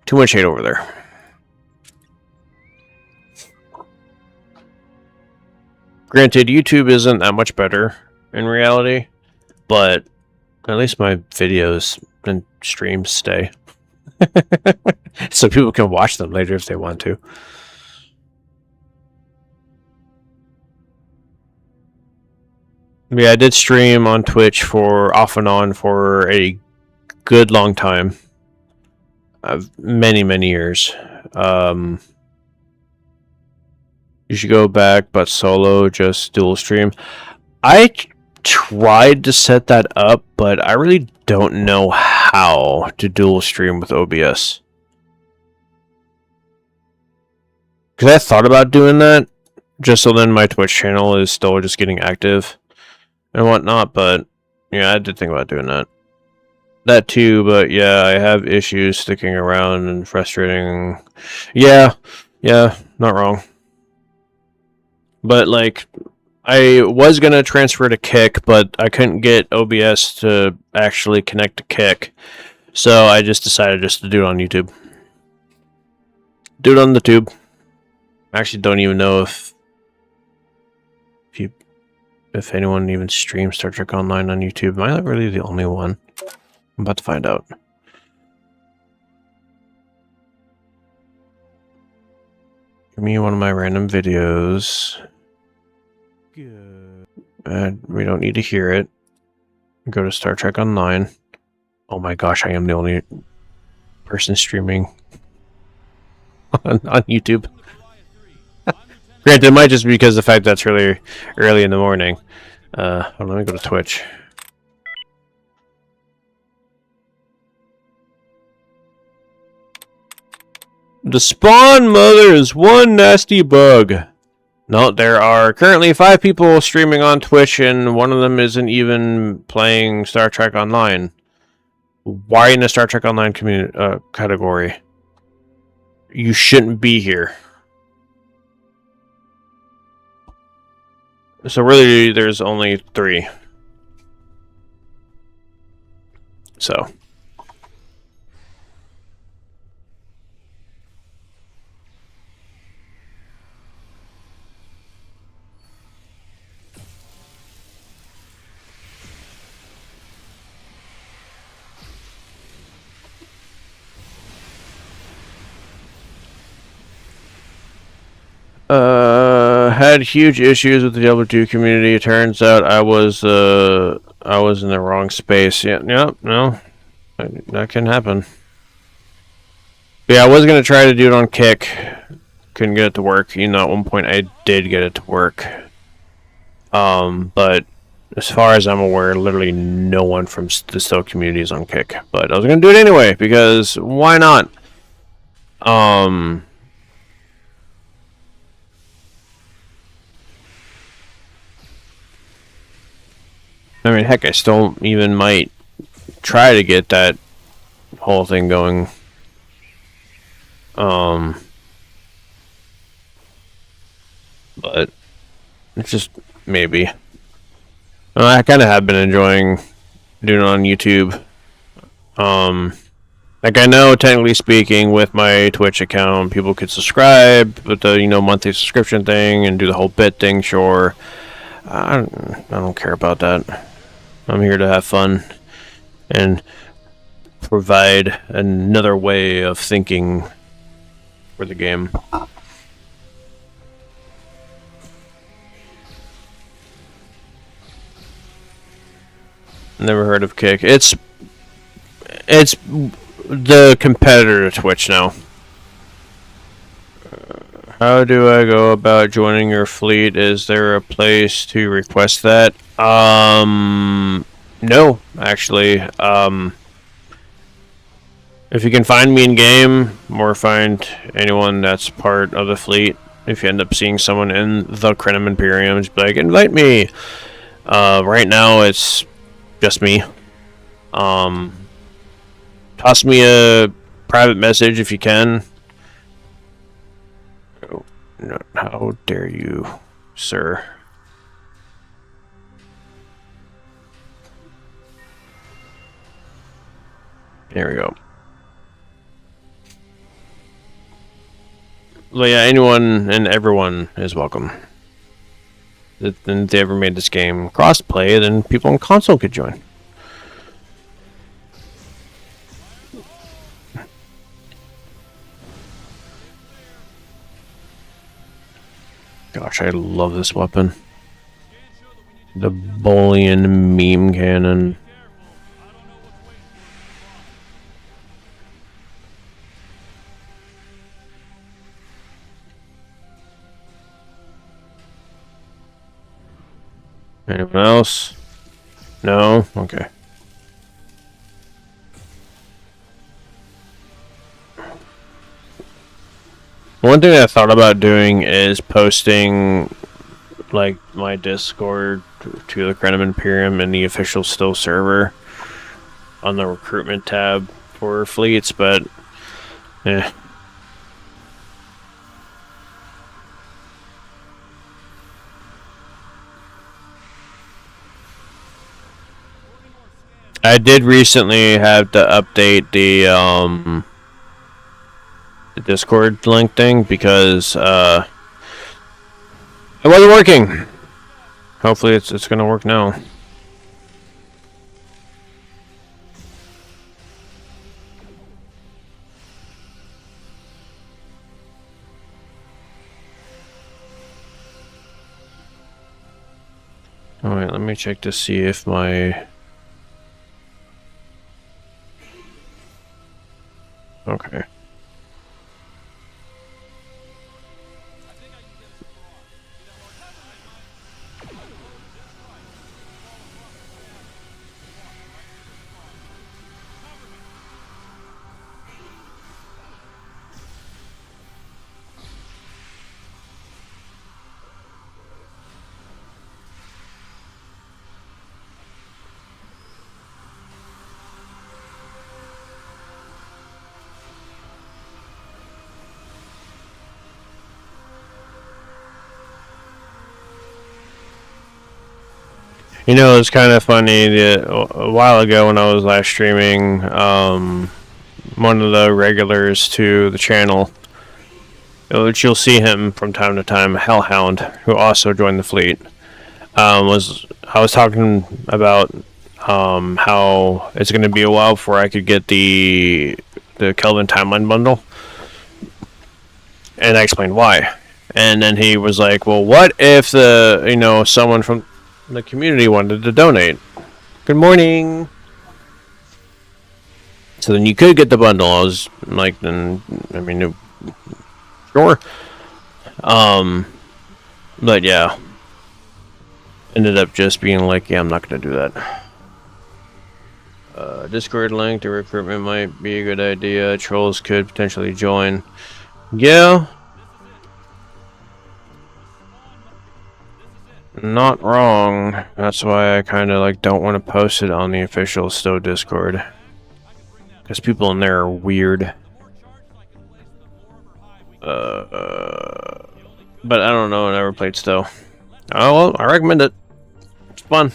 Too much hate over there. Granted, YouTube isn't that much better in reality, but at least my videos and streams stay. So people can watch them later if they want to. Yeah, I did stream on Twitch for off and on for a good long time. Many years. You should go back, but solo, just dual stream. I tried to set that up, but I really don't know how to dual stream with OBS. Because I thought about doing that, just so then my Twitch channel is still just getting active and whatnot, but yeah, I did think about doing that. That too, but yeah, I have issues sticking around and frustrating. Yeah, not wrong. But like, I was gonna transfer to Kick, but I couldn't get OBS to actually connect to Kick, so I just decided just to do it on YouTube. Do it on the tube. I actually don't even know if anyone even streams Star Trek Online on YouTube. Am I really the only one? I'm about to find out. Give me one of my random videos. We don't need to hear it. Go to Star Trek Online. Oh my gosh, I am the only person streaming on YouTube. Granted, it might just be because of the fact that's really early in the morning. Let me go to Twitch. The spawn mother is one nasty bug. No, there are currently 5 people streaming on Twitch, and one of them isn't even playing Star Trek Online. Why in the Star Trek Online category? You shouldn't be here. So really, there's only 3. So. Had huge issues with the Diablo 2 community. It turns out I was in the wrong space. Yeah, no, that can happen. But yeah, I was gonna try to do it on Kick. Couldn't get it to work. At one point I did get it to work. But as far as I'm aware, literally no one from the Stoke community is on Kick. But I was gonna do it anyway because why not? I mean, heck, I still even might try to get that whole thing going. But it's just maybe. I kind of have been enjoying doing it on YouTube. Like, I know, technically speaking, with my Twitch account, people could subscribe with the, monthly subscription thing and do the whole bit thing, sure. I don't care about that. I'm here to have fun and provide another way of thinking for the game. Never heard of Kick. It's the competitor to Twitch now. How do I go about joining your fleet? Is there a place to request that? No, actually. If you can find me in game or find anyone that's part of the fleet, if you end up seeing someone in the Krenim Imperium, just be like, invite me. Right now it's just me. Toss me a private message if you can. Oh, no, how dare you, sir? There we go. Well, yeah, anyone and everyone is welcome. If they ever made this game cross-play, then people on console could join. Gosh, I love this weapon. The Bolian meme cannon. Anyone else? No? Okay. One thing I thought about doing is posting like my Discord to the Krenim Imperium and the official Still server on the recruitment tab for fleets, but I did recently have to update the Discord link thing because it wasn't working. Hopefully it's gonna work now. Alright, let me check to see if my... Okay. You know, it's kind of funny that a while ago when I was live streaming, one of the regulars to the channel, which you'll see him from time to time, Hellhound, who also joined the fleet, I was talking about how it's going to be a while before I could get the Kelvin Timeline bundle, and I explained why. And then he was like, "Well, what if someone from the community wanted to donate?" Good morning. So then you could get the bundle. I was like, then I mean, sure. But yeah, ended up just being like, yeah, I'm not gonna do that. Discord link to recruitment might be a good idea. Trolls could potentially join. Yeah. Not wrong. That's why I kind of like don't want to post it on the official Stowe Discord, because people in there are weird. But I don't know. I never played Stowe. Oh well, I recommend it. It's fun.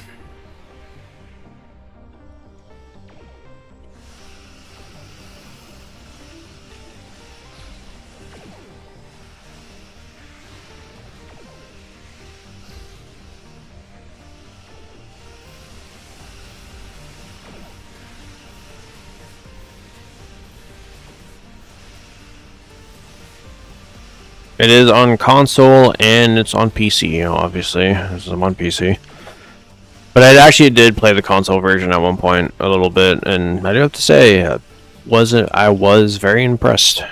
It is on console and it's on PC, you know, obviously. This is on PC. But I actually did play the console version at one point a little bit, and I do have to say, I was very impressed.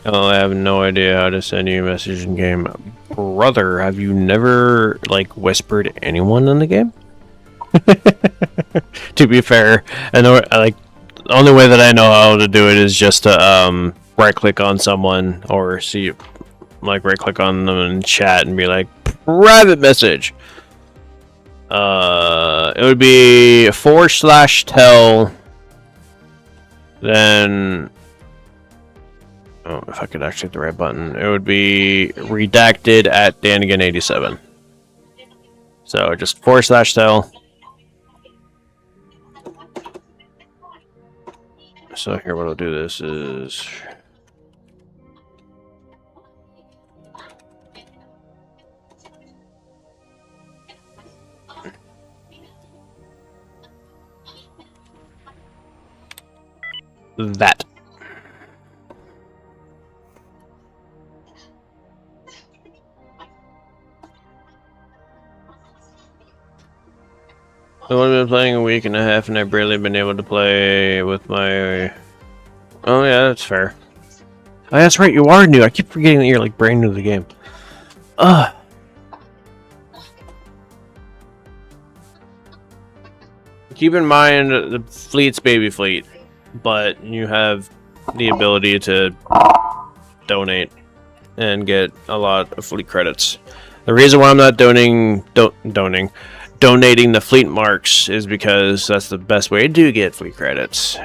Oh, I have no idea how to send you a message in game. Brother, have you never, like, whispered to anyone in the game? To be fair, I know, like, the only way that I know how to do it is just to, right-click on someone, or see, like, right-click on them in chat and be like, private message! It would be /tell, then... Oh, if I could actually hit the right button. It would be redacted at Danigan87. So just /tell. So here, what I'll do this is... that. I've only been playing a week and a half, and I've barely been able to play with my... Oh yeah, that's fair. Oh, that's right, you are new. I keep forgetting that you're like brand new to the game. Ugh. Keep in mind the fleet's baby fleet, but you have the ability to donate and get a lot of fleet credits. The reason why I'm not donating the fleet marks is because that's the best way to get fleet credits.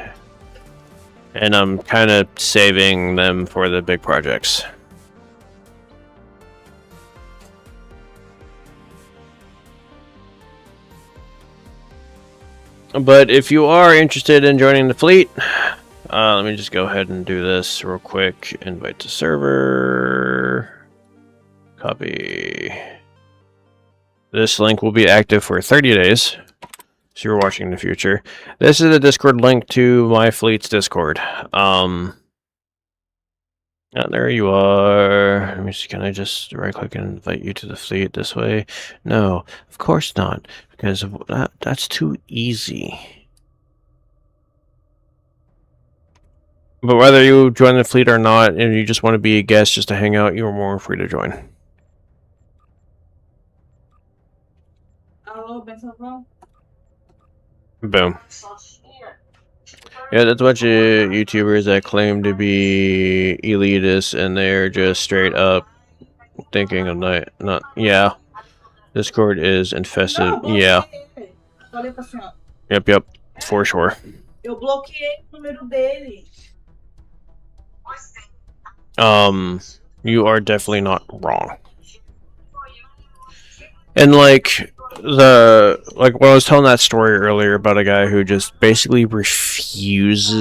And I'm kind of saving them for the big projects. But if you are interested in joining the fleet, let me just go ahead and do this real quick. Invite to server. Copy. This link will be active for 30 days. So you're watching in the future. This is a Discord link to my fleet's Discord. There you are. Let me see, can I just right click and invite you to the fleet this way? No, of course not, because that's too easy. But whether you join the fleet or not, and you just want to be a guest just to hang out, you are more than free to join. Boom. Yeah, that's a bunch of YouTubers that claim to be elitists, and they're just straight up thinking of not. Yeah, Discord is infested. Yeah. Yep, for sure. Eu bloqueei o número dele. You are definitely not wrong. And like when I was telling that story earlier about a guy who just basically refused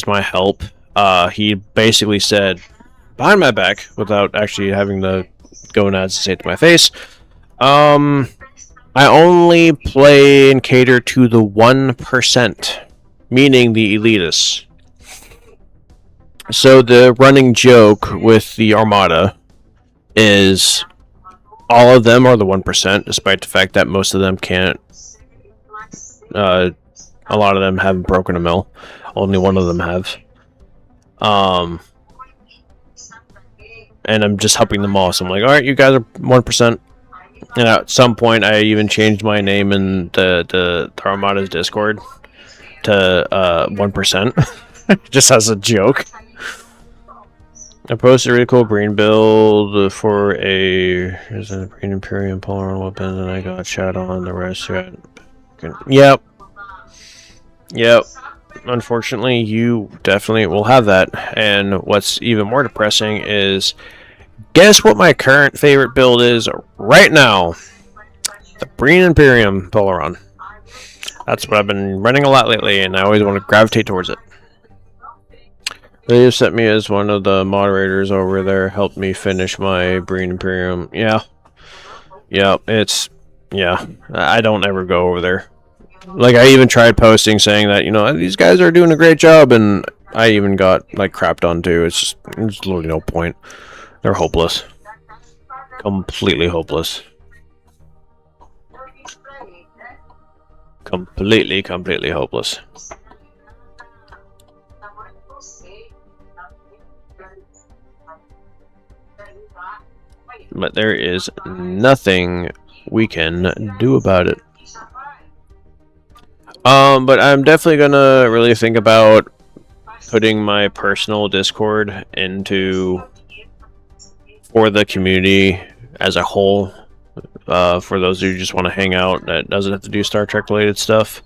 my help. He basically said behind my back, without actually having the gonads to say it to my face, I only play and cater to the 1%, meaning the elitists. So the running joke with the Armada is all of them are the 1%, despite the fact that most of them can't. A lot of them haven't broken a mill. Only one of them have. And I'm just helping them all. So I'm like, all right, you guys are 1%. And at some point, I even changed my name in the Armada's Discord to 1%, just as a joke. I posted a really cool Breen build for here's a Breen Imperium Polaron weapon, and I got shot on the rest. Yep. Unfortunately, you definitely will have that. And what's even more depressing is, guess what my current favorite build is right now? The Breen Imperium Polaron. That's what I've been running a lot lately, and I always want to gravitate towards it. They just sent me as one of the moderators over there, helped me finish my Breen Imperium. Yeah, it's yeah, I don't ever go over there. Like, I even tried posting saying that, you know, these guys are doing a great job, and I even got, like, crapped on too. It's just, there's literally no point. They're hopeless. Completely hopeless. Completely hopeless. But there is nothing we can do about it. But I'm definitely gonna really think about putting my personal Discord into for the community as a whole. For those who just want to hang out, that doesn't have to do Star Trek related stuff.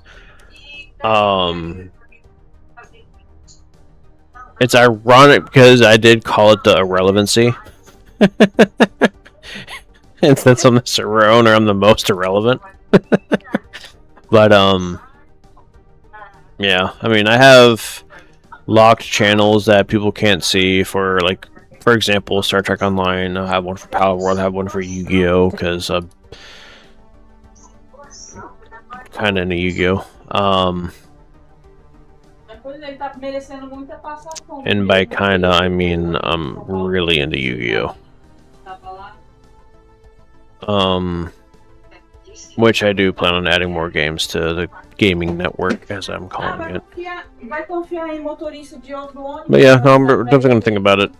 It's ironic because I did call it the irrelevancy. And since I'm the server owner, I'm the most irrelevant. But yeah, I mean, I have locked channels that people can't see for, like, for example, Star Trek Online. I have one for Palworld, I have one for Yu-Gi-Oh! Because I'm kind of into Yu-Gi-Oh! And by kinda, I mean I'm really into Yu-Gi-Oh! Which I do plan on adding more games to the gaming network, as I'm calling it. But yeah, no, I'm definitely gonna think about it.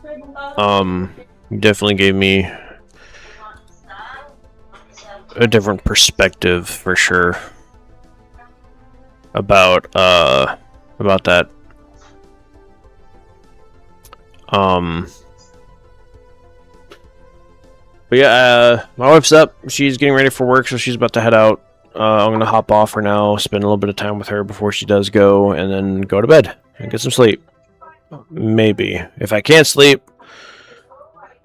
Definitely gave me a different perspective for sure about that. But yeah, my wife's up. She's getting ready for work, so she's about to head out. I'm gonna hop off for now, spend a little bit of time with her before she does go, and then go to bed and get some sleep. Maybe. If I can't sleep,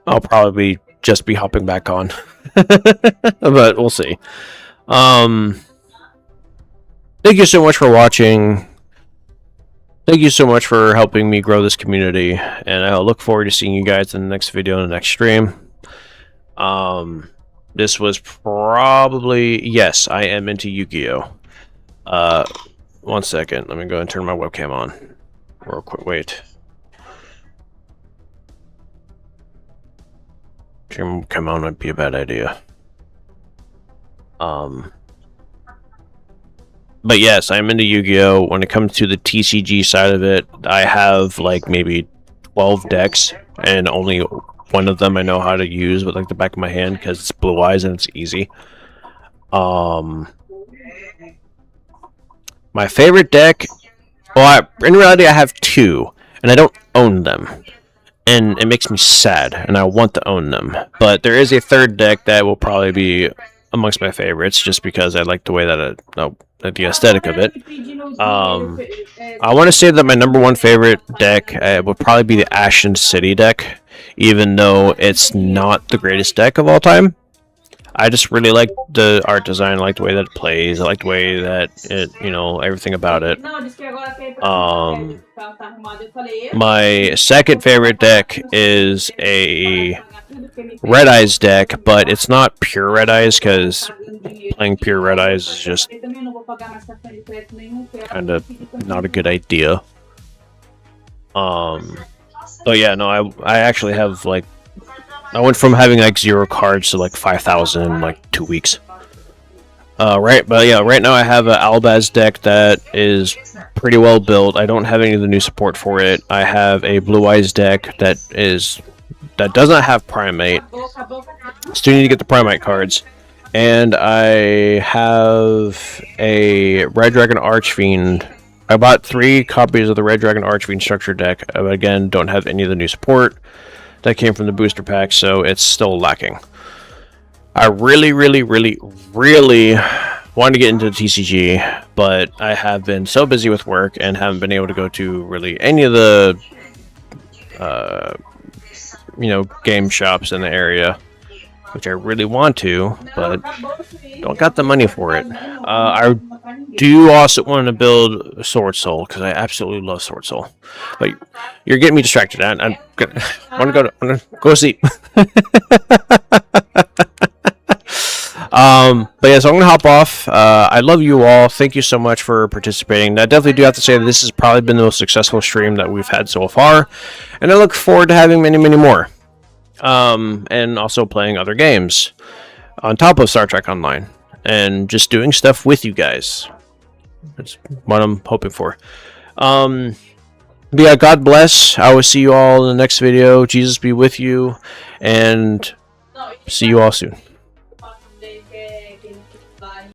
I'll probably just be hopping back on. But we'll see. Thank you so much for watching. Thank you so much for helping me grow this community, and I look forward to seeing you guys in the next video and the next stream. This was probably, yes, I am into Yu-Gi-Oh! 1 second, let me go and turn my webcam on. Real quick, wait. Turn webcam on might be a bad idea. But yes, I'm into Yu-Gi-Oh! When it comes to the TCG side of it, I have like maybe 12 decks, and only one of them I know how to use with like the back of my hand because it's Blue Eyes and it's easy. My favorite deck, well, in reality I have two, and I don't own them, and it makes me sad, and I want to own them. But there is a third deck that will probably be amongst my favorites, just because I like the way that the aesthetic of it. I want to say that my number one favorite deck would probably be the Ashen City deck, even though it's not the greatest deck of all time. I just really like the art design, I like the way that it plays, I like the way that it, you know, everything about it. My second favorite deck is a Red Eyes deck, but it's not pure Red Eyes, because playing pure Red Eyes is just kind of not a good idea. But yeah, no, I actually have like, I went from having like 0 cards to like 5,000 in like 2 weeks. Right now I have an Albaz deck that is pretty well built. I don't have any of the new support for it. I have a Blue Eyes deck that doesn't have Primate. Still need to get the Primate cards. And I have a Red Dragon Archfiend. I bought 3 copies of the Red Dragon Archfiend structure deck. But again, don't have any of the new support that came from the booster pack, so it's still lacking. I really want to get into TCG, but I have been so busy with work and haven't been able to go to really any of the game shops in the area, which I really want to, but don't got the money for it. I do also want to build Sword Soul, because I absolutely love Sword Soul. But you're getting me distracted. I want to go sleep. But yeah, so I'm gonna hop off. I love you all. Thank you so much for participating. I definitely do have to say that this has probably been the most successful stream that we've had so far, and I look forward to having many, many more. And also playing other games on top of Star Trek Online, and just doing stuff with you guys. That's what I'm hoping for. But yeah, God bless. I will see you all in the next video. Jesus be with you, and see you all soon.